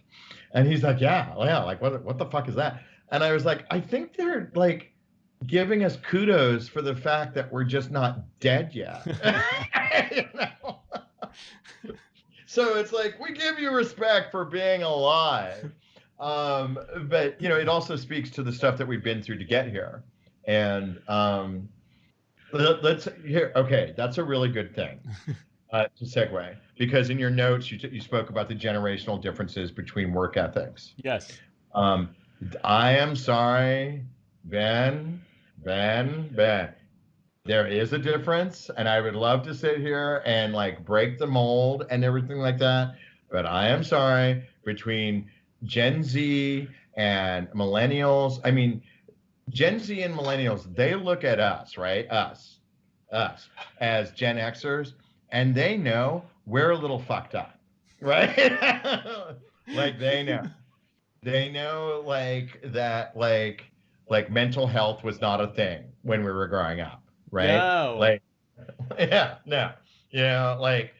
And he's like, yeah, like what the fuck is that? And I was like, I think they're like giving us kudos for the fact that we're just not dead yet. you know? So it's like we give you respect for being alive. But it also speaks to the stuff that we've been through to get here. And let's here. Okay, that's a really good thing to segue because in your notes you spoke about the generational differences between work ethics. Yes. Um, I am sorry, Ben. There is a difference, and I would love to sit here and like break the mold and everything like that. But I am sorry between Gen Z and millennials. I mean, Gen Z and millennials, they look at us, right? Us as Gen Xers, and they know we're a little fucked up, right? Like they know like that, like like mental health was not a thing when we were growing up, right? No. Like, yeah, no, like,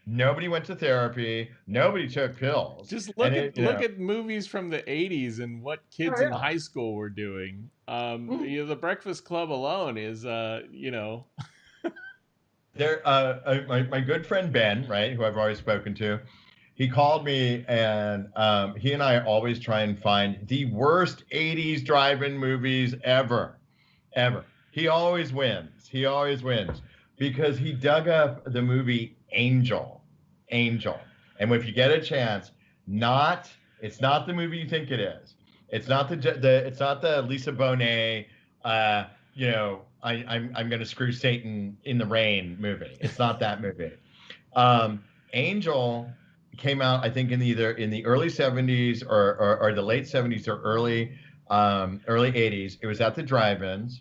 nobody went to therapy, nobody took pills, Just and look at movies from the 80s and what oh kids in yeah. high school were doing. Mhm. The Breakfast Club alone is My good friend Ben, right, who I've always spoken to, he called me, and he and I always try and find the worst 80s drive-in movies ever, ever. He always wins. He always wins because he dug up the movie Angel. Angel. And if you get a chance, not it's not the movie you think it is. It's not it's not the Lisa Bonet I'm gonna screw Satan in the rain movie. It's not that movie. Um, Angel came out, I think, in either in the early 70s or the late 70s or early 80s. It was at the drive-ins,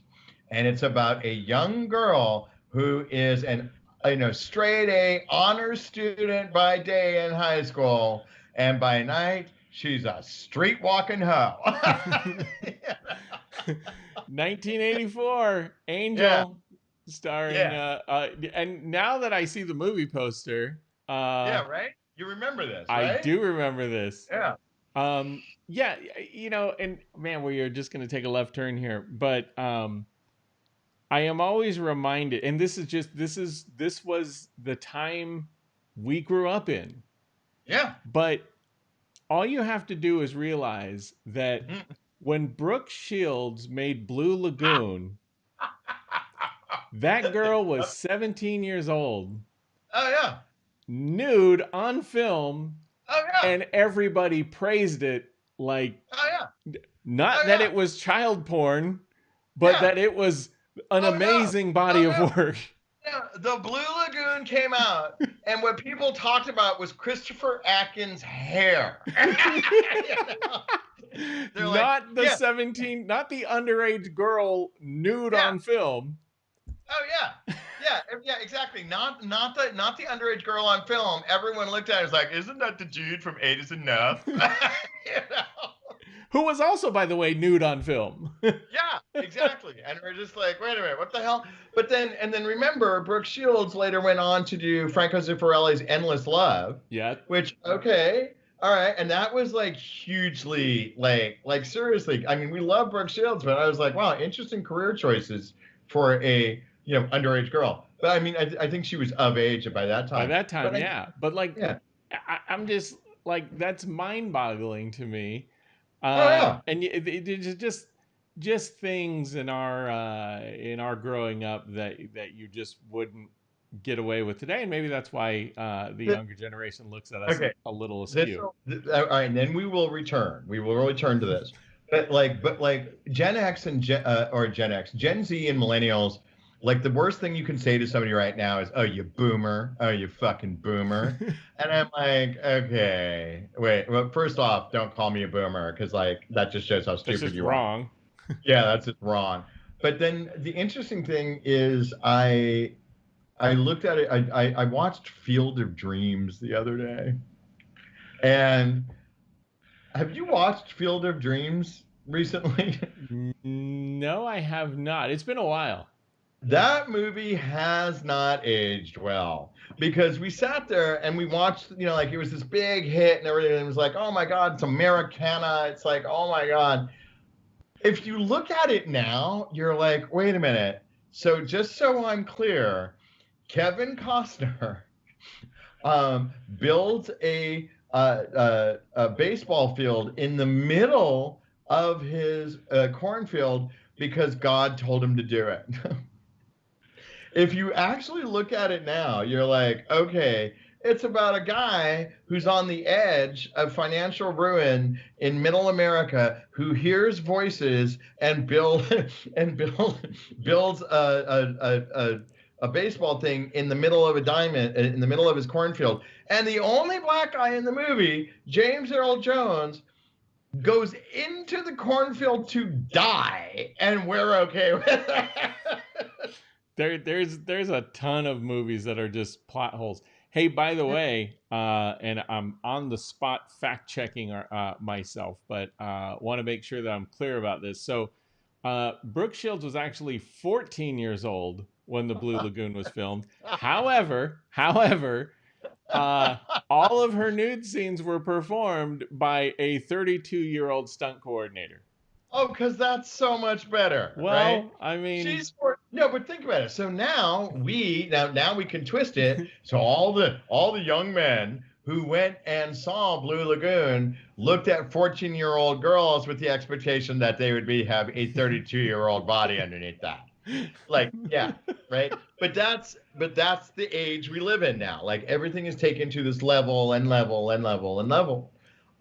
and it's about a young girl who is an straight A honor student by day in high school, and by night she's a street walking hoe. 1984 Yeah, Angel, starring yeah, and now that I see the movie poster, yeah, right. You remember this, I right? do remember this. Yeah. Yeah, and man, we are just going to take a left turn here, but I am always reminded, and this was the time we grew up in. Yeah. But all you have to do is realize that when Brooke Shields made Blue Lagoon, that girl was 17 years old, Oh yeah. nude on film, Oh yeah. and everybody praised it like, Oh yeah. not Oh that yeah. it was child porn, but Yeah. that it was an Oh no. amazing body Oh of no. work. No. The Blue Lagoon came out, and what people talked about was Christopher Atkins' hair. You know? They're like, Not the yeah, 17, not the underage girl nude yeah. on film. Oh yeah. Yeah, yeah, exactly. Not the underage girl on film. Everyone looked at it and was like, "Isn't that the dude from Eight Is Enough?" you know? Who was also, by the way, nude on film. Yeah, exactly. And we're just like, wait a minute, what the hell? And then remember, Brooke Shields later went on to do Franco Zeffirelli's Endless Love, Yeah. which, okay, all right, and that was like hugely like seriously. I mean, we love Brooke Shields, but I was like, wow, interesting career choices for a underage girl. But I mean, I think she was of age by that By time. that time, But yeah. But like, yeah, I'm just like, that's mind boggling to me. oh yeah, And it's just things in our growing up that you just wouldn't get away with today, and maybe that's why the The- younger generation looks at us okay. a little This askew. all right, and then we will return. We will return to this. But Gen X and Gen X, Gen Z and millennials, like the worst thing you can say to somebody right now is, "Oh, you boomer! Oh, you fucking boomer!" And I'm like, okay, wait. Well, first off, don't call me a boomer because like that just shows how That's stupid just you are. wrong. Yeah, that's just wrong. But then the interesting thing is, I looked at it. I watched Field of Dreams the other day, and have you watched Field of Dreams recently? No, I have not. It's been a while. That movie has not aged well because we sat there and we watched, like it was this big hit and everything. And it was like, oh my God, it's Americana. It's like, oh my God. If you look at it now, you're like, wait a minute. So just so I'm clear, Kevin Costner builds a baseball field in the middle of his cornfield because God told him to do it. If you actually look at it now, you're like, okay, it's about a guy who's on the edge of financial ruin in middle America who hears voices and builds a baseball thing in the middle of a diamond in the middle of his cornfield. And the only black guy in the movie, James Earl Jones, goes into the cornfield to die, and we're okay with that. There's a ton of movies that are just plot holes. Hey, by the way, and I'm on the spot fact checking myself, but want to make sure that I'm clear about this. So, Brooke Shields was actually 14 years old when the Blue Lagoon was filmed. However, uh, all of her nude scenes were performed by a 32-year-old stunt coordinator. Oh, because that's so much better, right? Well, I mean, No, but think about it. So now we can twist it. So all the young men who went and saw Blue Lagoon looked at 14-year-old girls with the expectation that they would have a 32-year-old body underneath that. Like, yeah, right. But that's the age we live in now. Like everything is taken to this level and level and level and level.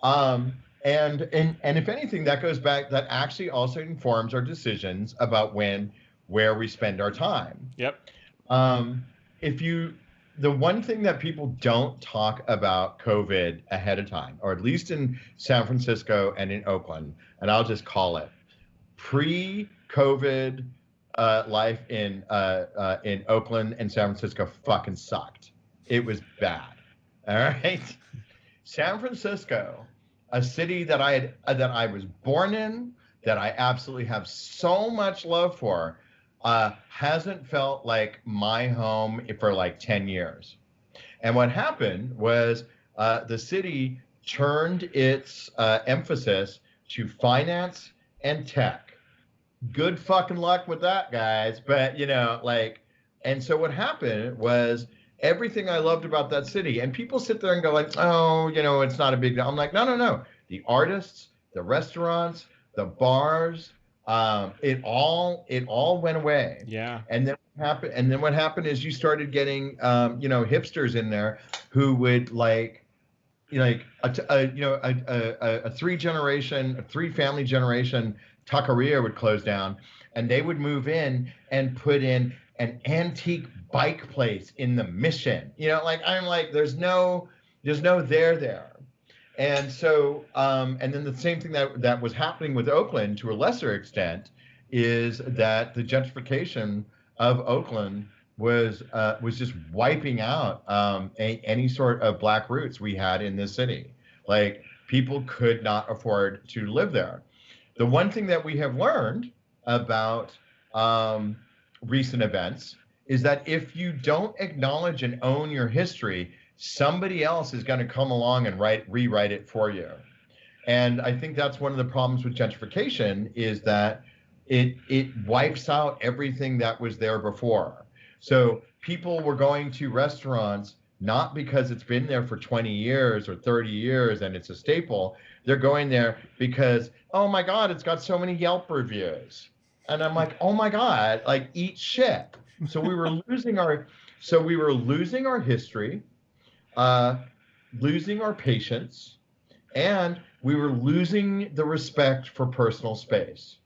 Um, and if anything, that goes back. That actually also informs our decisions about where we spend our time. yep, Um, if you, the one thing that people don't talk about COVID ahead of time, or at least in San Francisco and in Oakland, and I'll just call it pre-COVID life in Oakland and San Francisco fucking sucked. It was bad. All right. San Francisco, a city that I was born in, that I absolutely have so much love for, hasn't felt like my home for like 10 years. And what happened was the city turned its emphasis to finance and tech. Good fucking luck with that, guys. But and so what happened was everything I loved about that city, and people sit there and go like, oh, it's not a big deal. I'm like, no, no, no. The artists, the restaurants, the bars, it all went away. yeah, And then what happened is you started getting, hipsters in there who would like a three family generation taqueria would close down, and they would move in and put in an antique bike place in the Mission. Like I'm like, there's no there. And so, and then the same thing that was happening with Oakland to a lesser extent is that the gentrification of Oakland was just wiping out any sort of black roots we had in this city. Like people could not afford to live there. The one thing that we have learned about um, recent events is that if you don't acknowledge and own your history, somebody else is going to come along and rewrite it for you. And I think that's one of the problems with gentrification is that it wipes out everything that was there before. So people were going to restaurants not because it's been there for 20 years or 30 years and it's a staple. They're going there because, oh my God, it's got so many Yelp reviews. And I'm like, oh my God, like eat shit. So we were losing our history, uh, losing our patience, and we were losing the respect for personal space.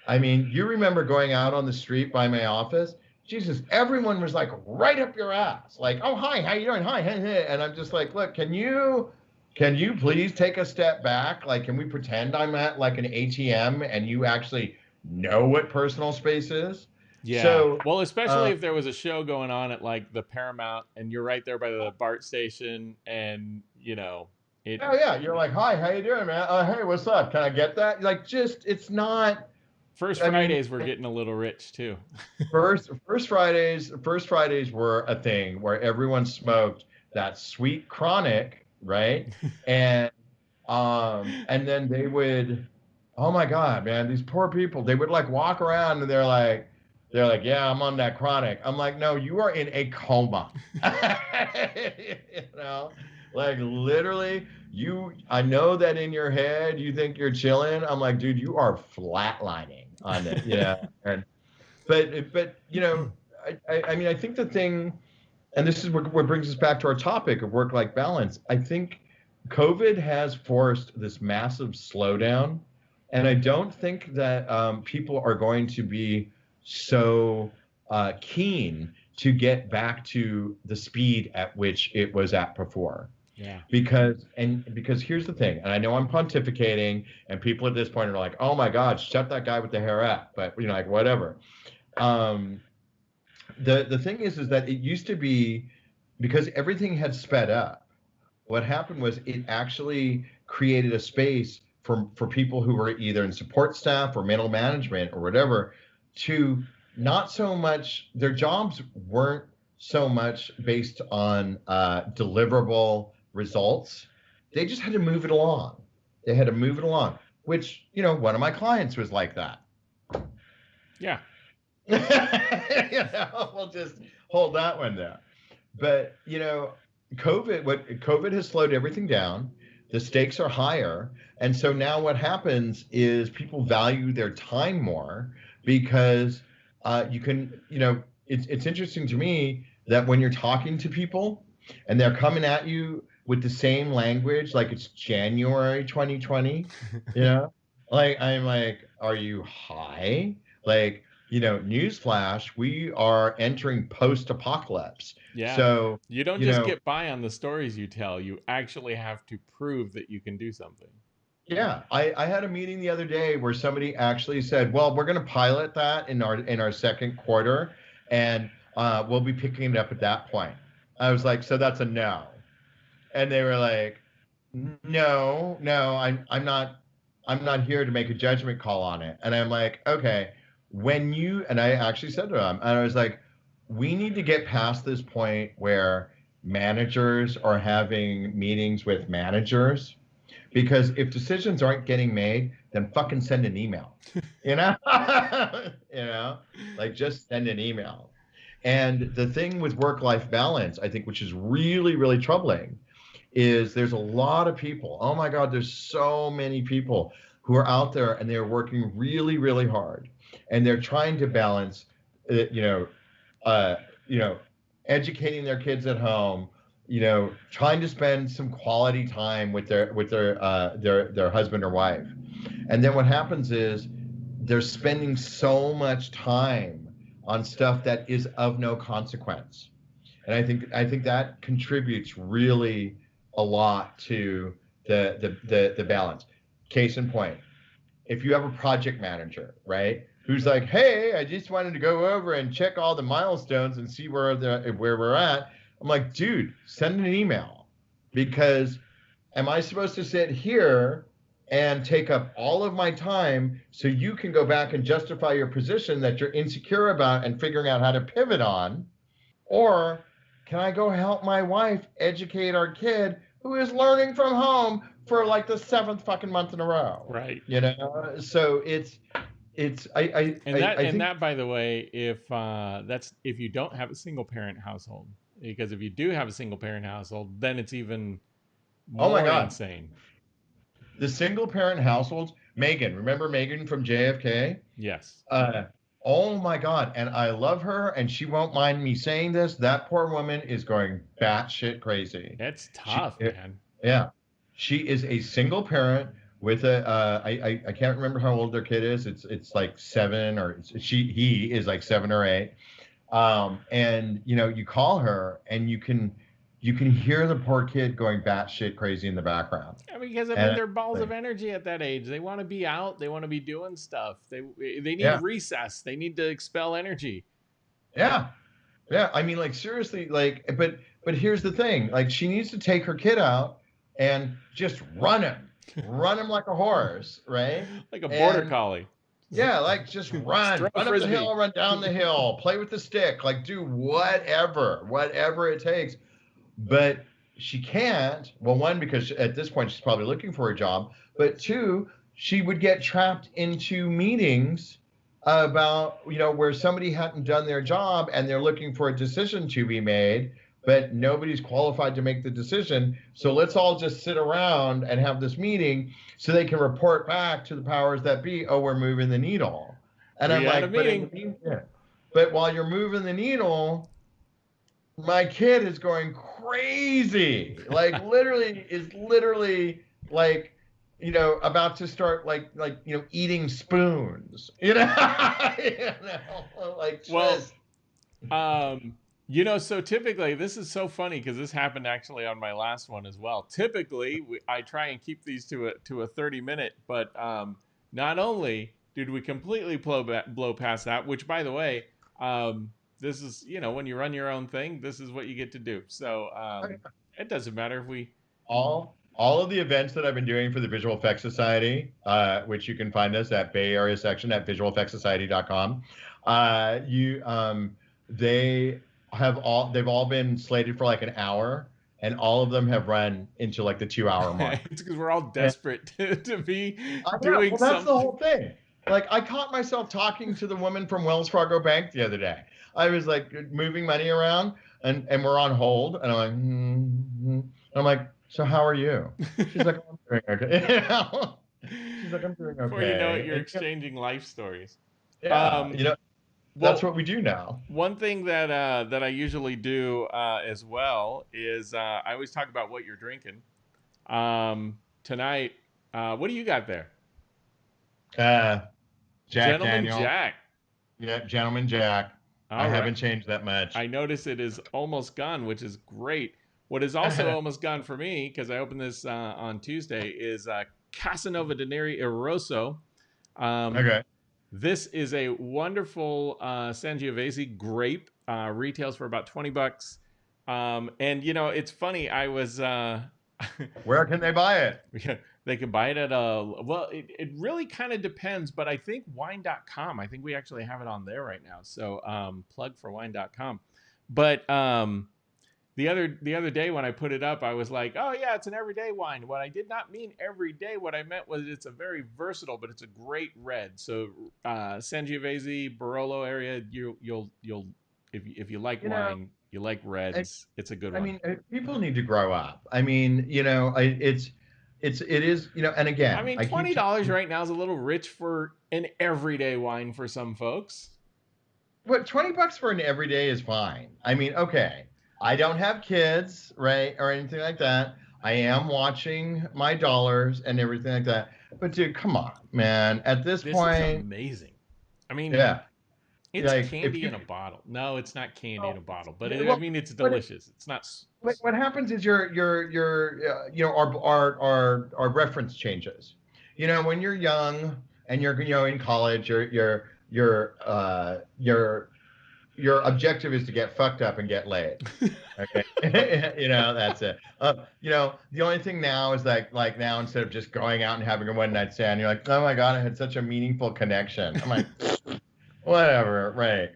I mean, you remember going out on the street by my office? Jesus, everyone was like right up your ass. Like, oh hi, how you doing? Hi, hey, hey. And I'm just like, look, can you please take a step back? Like, can we pretend I'm at like an ATM and you actually know what personal space is? yeah. So, Well, especially uh, if there was a show going on at like the Paramount, and you're right there by the BART station, and it. oh yeah, you're like, hi, how you doing, man? Hey, what's up? Can I get that? Like, just it's not. First I mean, Fridays were getting a little rich too. first Fridays were a thing where everyone smoked that sweet chronic, right? And and then they would, oh my God, man, these poor people, they would like walk around and they're like, yeah, I'm on that chronic. I'm like, no, you are in a coma. you know, like literally, I know that in your head you think you're chilling. I'm like, dude, you are flatlining on it. Yeah. And but I mean, I think the thing, and this is what brings us back to our topic of work-life balance. I think COVID has forced this massive slowdown, and I don't think that people are going to be so keen to get back to the speed at which it was at before. Yeah. Because here's the thing, and I know I'm pontificating, and people at this point are like, "Oh my God, shut that guy with the hair up," but like whatever. Um, the thing is that it used to be because everything had sped up, what happened was it actually created a space for people who were either in support staff or middle management or whatever to not so much their jobs weren't so much based on deliverable results. They just had to move it along. They had to move it along, which, one of my clients was like that. Yeah. We'll just hold that one there. But COVID has slowed everything down. The stakes are higher, and so now what happens is people value their time more because you can, it's interesting to me that when you're talking to people and they're coming at you with the same language, like it's January 2020, you know, like I'm like, are you high? Like, newsflash, we are entering post-apocalypse. Yeah. So, You don't you just know, get by on the stories you tell. You actually have to prove that you can do something. yeah, I had a meeting the other day where somebody actually said, "Well, we're going to pilot that in our second quarter, and we'll be picking it up at that point." I was like, "So that's a no," and they were like, "No, no, I'm not here to make a judgment call on it." And I'm like, "Okay, and I actually said to them, and I was like, we need to get past this point where managers are having meetings with managers because if decisions aren't getting made, then fucking send an email. You know, you know, like just send an email. And the thing with work-life balance, I think, which is really, really troubling, is there's a lot of people. Oh my God, there's so many people who are out there and they're working really, really hard, and they're trying to balance, uh, you know, uh, you know, educating their kids at home, trying to spend some quality time with their husband or wife. And then what happens is they're spending so much time on stuff that is of no consequence. And I think that contributes really a lot to the balance. Case in point, if you have a project manager, right, who's like, "Hey, I just wanted to go over and check all the milestones and see where we're at." I'm like, "Dude, send an email because am I supposed to sit here and take up all of my time so you can go back and justify your position that you're insecure about and figuring out how to pivot on? Or can I go help my wife educate our kid who is learning from home for like the seventh fucking month in a row?" Right. So it's And that I and think, that by the way, if you don't have a single parent household, because if you do have a single parent household, then it's even oh my more God, insane. the single parent households, Megan, remember Megan from JFK? Yes. Uh, oh my God. And I love her, and she won't mind me saying this. That poor woman is going batshit crazy. It's She, tough, man. yeah, she is a single parent with I can't remember how old their kid is. It's like seven, or he is like 7 or 8. And you call her, and you can hear the poor kid going batshit crazy in the background. Yeah, because I mean And they're balls like, of energy at that age. They want to be out. They want to be doing stuff. They need yeah, recess. They need to expel energy. yeah. Yeah, I mean, like seriously, like, but here's the thing: like, she needs to take her kid out and just run him like a horse, right? Like a border And collie. yeah, like just Just throw a run up the frisbee. hill, run down the hill, play with the stick, like do whatever it takes. But she can't. Well, one, because at this point she's probably looking for a job, but two, she would get trapped into meetings about, where somebody hadn't done their job and they're looking for a decision to be made, but nobody's qualified to make the decision. So let's all just sit around and have this meeting so they can report back to the powers that be, "Oh, we're moving the needle." And We I'm had a like, but meeting. but while you're moving the needle, my kid is going crazy. Like literally like, about to start like eating spoons. Like Well, just so typically this is so funny because this happened actually on my last one as well. Typically, I try and keep these to a 30-minute, but not only did we completely blow past that, which by the way, this is, when you run your own thing, this is what you get to do. So it doesn't matter if we. All of the events that I've been doing for the Visual Effects Society, which you can find us at Bay Area section at visualeffectssociety.com. You they they've all been slated for like an hour, and all of them have run into like the 2 hour mark. It's because we're all desperate to be I know. doing Well, that's the something. whole thing. Like, I caught myself talking to the woman from Wells Fargo Bank the other day. I was like moving money around, and we're on hold, and I'm like, And I'm like, so how are you? She's like, oh, I'm doing okay. She's like, I'm doing Before you know it, okay. you're exchanging life stories. Yeah, Um, that's well, what we do now. one thing that I usually do as well is I always talk about what you're drinking. Tonight, what do you got there? Uh, Jack Gentleman Daniels. Jack. Yeah, Gentleman Jack. I All right. haven't changed that much. I notice it is almost gone, which is great. What is also almost gone for me, because I opened this on Tuesday, is Casanova de Neri Eroso. Okay. This is a wonderful Sangiovese grape. Retails for about $20. And it's funny. I was Where can they buy it? they can buy it at it really kind of depends, but I think wine.com. I think we actually have it on there right now. So plug for wine.com. But the other day when I put it up, I was like, oh yeah, it's an everyday wine. What I did not mean every day. What I meant was it's a very versatile, but it's a great red. So Sangiovese, Barolo area, you'll if you like wine, you like reds, it's a good I one. mean, people need to grow up. I mean, it is, and I again, mean, I keep $20 right now is a little rich for an everyday wine for some folks. what, $20 for an everyday is fine. I mean, okay, I don't have kids, right, or anything like that. I am watching my dollars and everything like that. But dude, come on, man. At this This is point, amazing. I mean, yeah, it's like if candy you, in a bottle. No, it's not candy in a well, bottle, but I well, mean, it's what delicious. It's not. what happens is our reference changes. When you're young and you're in college, your objective is to get fucked up and get laid. Okay, that's it. The only thing now is like now, instead of just going out and having a one night stand, you're like, oh my god, I had such a meaningful connection. I'm like, whatever, right?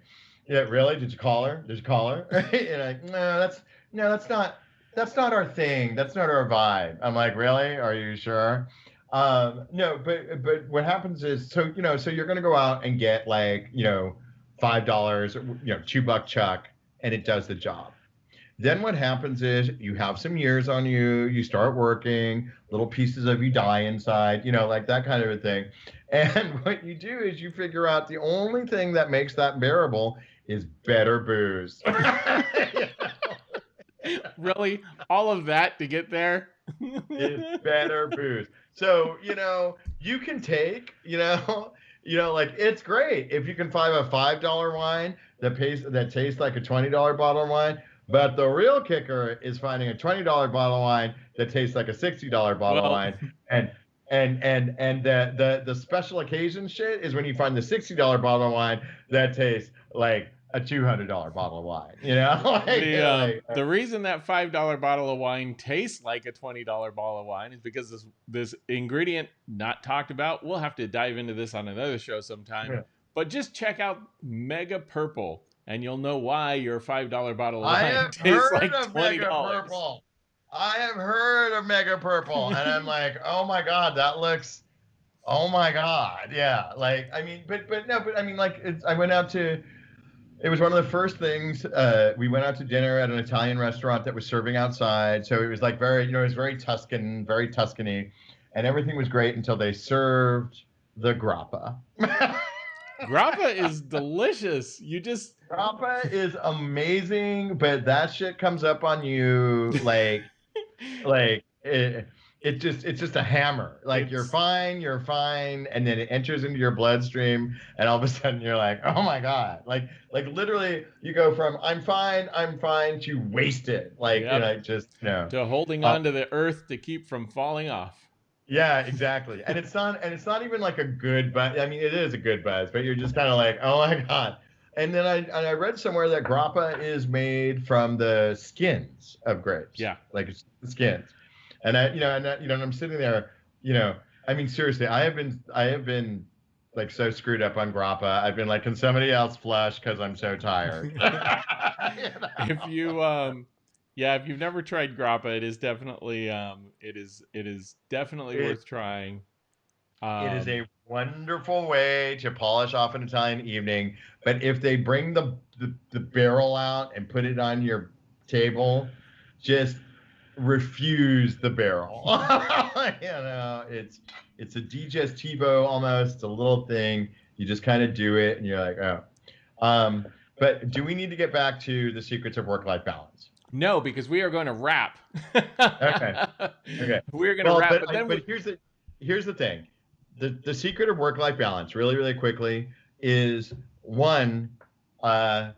Yeah, really? Did you call her? Did you call her? Right? You're like, no, that's not our thing. That's not our vibe. I'm like, really? Are you sure? No, but what happens is, so you're gonna go out and get like, $5, $2 chuck, and it does the job. Then what happens is you have some years on you, you start working, little pieces of you die inside, like that kind of a thing. And what you do is you figure out the only thing that makes that bearable is better booze. Really, all of that to get there. Is better booze. So, you can take, like, it's great if you can find a $5 wine that tastes like a $20 bottle of wine. But the real kicker is finding a $20 bottle of wine that tastes like a $60 bottle of Well, wine. And the special occasion shit is when you find the $60 bottle of wine that tastes like a $200 bottle of wine. the reason that $5 bottle of wine tastes like a $20 bottle of wine is because this ingredient not talked about. We'll have to dive into this on another show sometime. Yeah. But just check out Mega Purple, and you'll know why your $5 bottle of I wine have tastes heard like of Mega $20. Purple. I have heard of Mega Purple, and I'm like, oh my god, that looks. Oh my god, yeah. Like, I mean, but no, but I mean, like, I went out to. It was one of the first things. We went out to dinner at an Italian restaurant that was serving outside, so it was like very, it was very Tuscan, very Tuscany, and everything was great until they served the grappa. Grappa is delicious. Grappa is amazing, but that shit comes up on you like it's just a hammer. Like, you're It's fine, and then it enters into your bloodstream, and all of a sudden you're like, oh my god. Like literally you go from I'm fine to wasted. Like, Yep, just to holding on to the earth to keep from falling off. yeah, exactly. And it's not even like a good buzz. I mean, it is a good buzz, but you're just kind of like, oh my god. And then I read somewhere that grappa is made from the skins of grapes, Yeah. like it's the skins. And and I'm sitting there, I mean, seriously, I have been like so screwed up on grappa. I've been like, can somebody else flush because I'm so tired. If you yeah, if you've never tried grappa, it is definitely it is definitely it worth trying. it is Um a wonderful way to polish off an Italian evening. But if they bring the barrel out and put it on your table, just refuse the barrel. It's a digestivo almost. It's a little thing. You just kind of do it, and you're like, oh. Um, but do we need to get back to the secrets of work-life balance? no, because we are going to wrap. Okay. Okay. We're going to Well, wrap, but then but here's the thing. The secret of work-life balance, really, really quickly, is one, uh,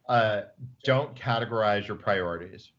uh, don't categorize your priorities.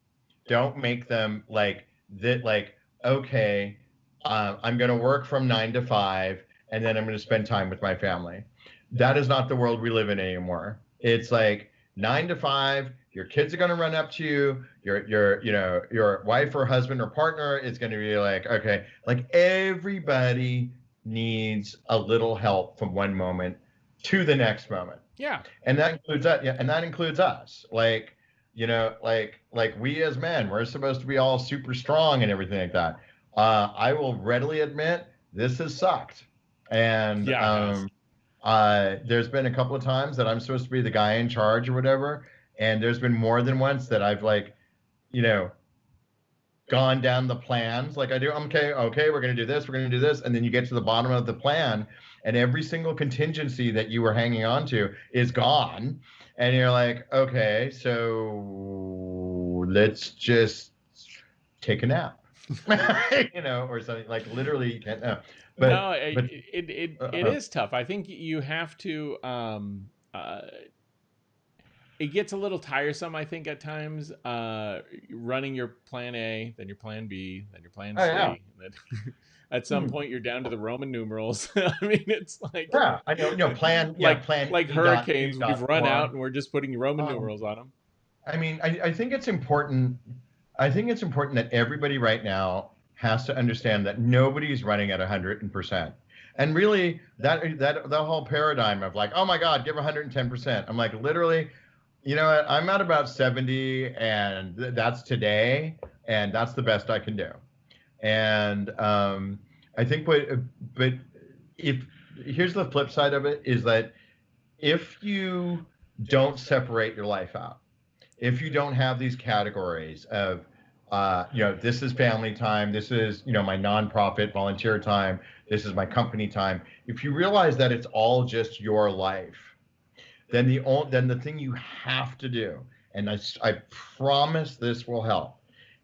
Don't make them like that. Like, okay, I'm going to work from 9 to 5, and then I'm going to spend time with my family. That is not the world we live in anymore. It's like 9 to 5. Your kids are going to run up to you. Your wife or husband or partner is going to be like, okay, like everybody needs a little help from one moment to the next moment, yeah. and that includes that. Yeah, and that includes us. Like, like we as men, we're supposed to be all super strong and everything like that. I will readily admit this has sucked, and Yeah, it has. there's been a couple of times that I'm supposed to be the guy in charge or whatever, and there's been more than once that I've like, you know, gone down the plans like I do. Okay, we're going to do this, we're going to do this, and then you get to the bottom of the plan, and every single contingency that you were hanging on to is gone, and you're like, okay, so let's just take a nap, or something like literally you can't nap. No, But it is tough. I think you have to it gets a little tiresome, I think, at times, running your plan A, then your plan B, then your plan oh yeah, C, and then at some hmm, point you're down to the Roman numerals. I mean, it's like yeah, I know, plan, yeah, like plan like E dot U hurricanes, we've dot run out four. and we're just putting Roman Um, numerals on them. I mean, I think it's important. I think it's important that everybody right now has to understand that nobody's running at 100%. And really, that whole paradigm of like, oh my God, give 110%. I'm like, literally, you know what? I'm at about 70, and that's today, and that's the best I can do. And I think, but if here's the flip side of it is that if you don't separate your life out, if you don't have these categories of this is family time, this is my nonprofit volunteer time, this is my company time, if you realize that it's all just your life, then the thing you have to do, and I promise this will help,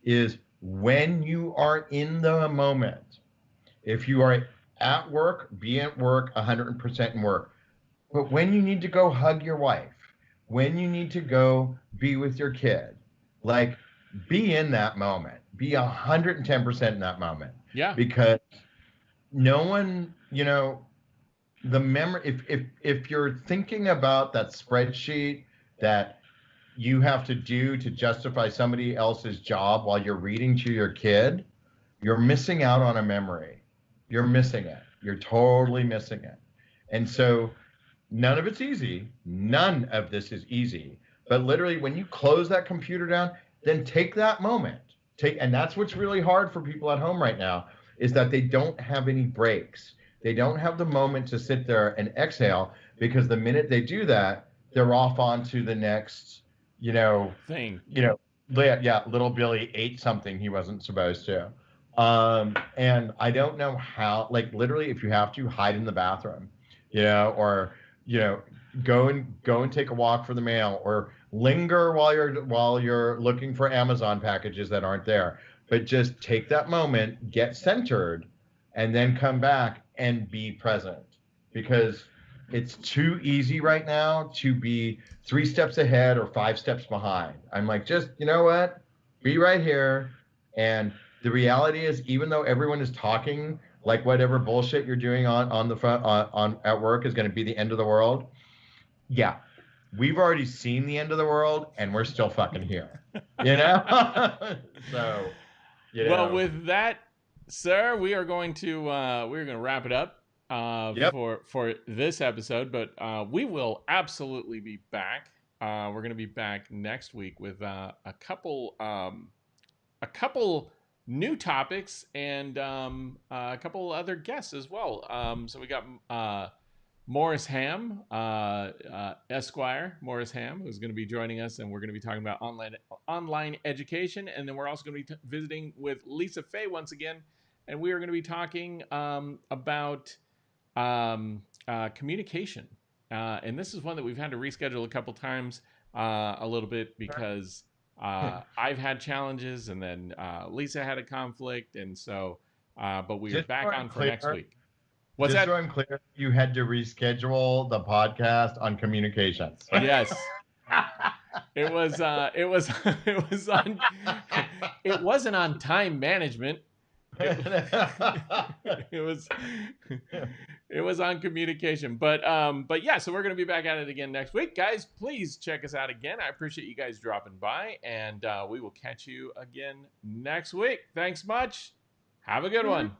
is when you are in the moment, if you are at work, be at work 100% in work. But when you need to go hug your wife, when you need to go be with your kid, like, be in that moment, be 110% in that moment, Yeah, because no one, the memory. If you're thinking about that spreadsheet that you have to do to justify somebody else's job while you're reading to your kid, you're missing out on a memory. You're missing it. You're totally missing it. And so none of it's easy. None of this is easy. But literally, when you close that computer down, then take that moment. And that's what's really hard for people at home right now, is that they don't have any breaks. They don't have the moment to sit there and exhale, because the minute they do that, they're off onto the next, you know, thing. you know, yeah, little Billy ate something he wasn't supposed to. And I don't know how, like, literally, if you have to, hide in the bathroom, or you know, go and take a walk for the mail, or linger while you're looking for Amazon packages that aren't there. But just take that moment, get centered, and then come back and be present, because it's too easy right now to be 3 steps ahead or 5 steps behind. I'm like, just, you know what? Be right here. And the reality is, even though everyone is talking like whatever bullshit you're doing on the front on at work is going to be the end of the world, yeah, we've already seen the end of the world and we're still fucking here. You know? So, you Well, know, with that, sir, we're going to wrap it up yep. for this episode, but we will absolutely be back. We're going to be back next week with a couple new topics and a couple other guests as well. So we got Morris Ham, Esquire Morris Ham, who's going to be joining us, and we're going to be talking about online education, and then we're also going to be visiting with Lisa Fay once again, and we are going to be talking about communication, and this is one that we've had to reschedule a couple times, a little bit because I've had challenges, and then Lisa had a conflict, and so, but we are Just so back I'm on for next clear, week. What's just so that? I'm clear, you had to reschedule the podcast on communications. Yes. It was it was on it wasn't on time management. It, it was it was on communication. But yeah, so we're gonna be back at it again next week. Guys, please check us out again. I appreciate you guys dropping by, and we will catch you again next week. Thanks much. Have a good one.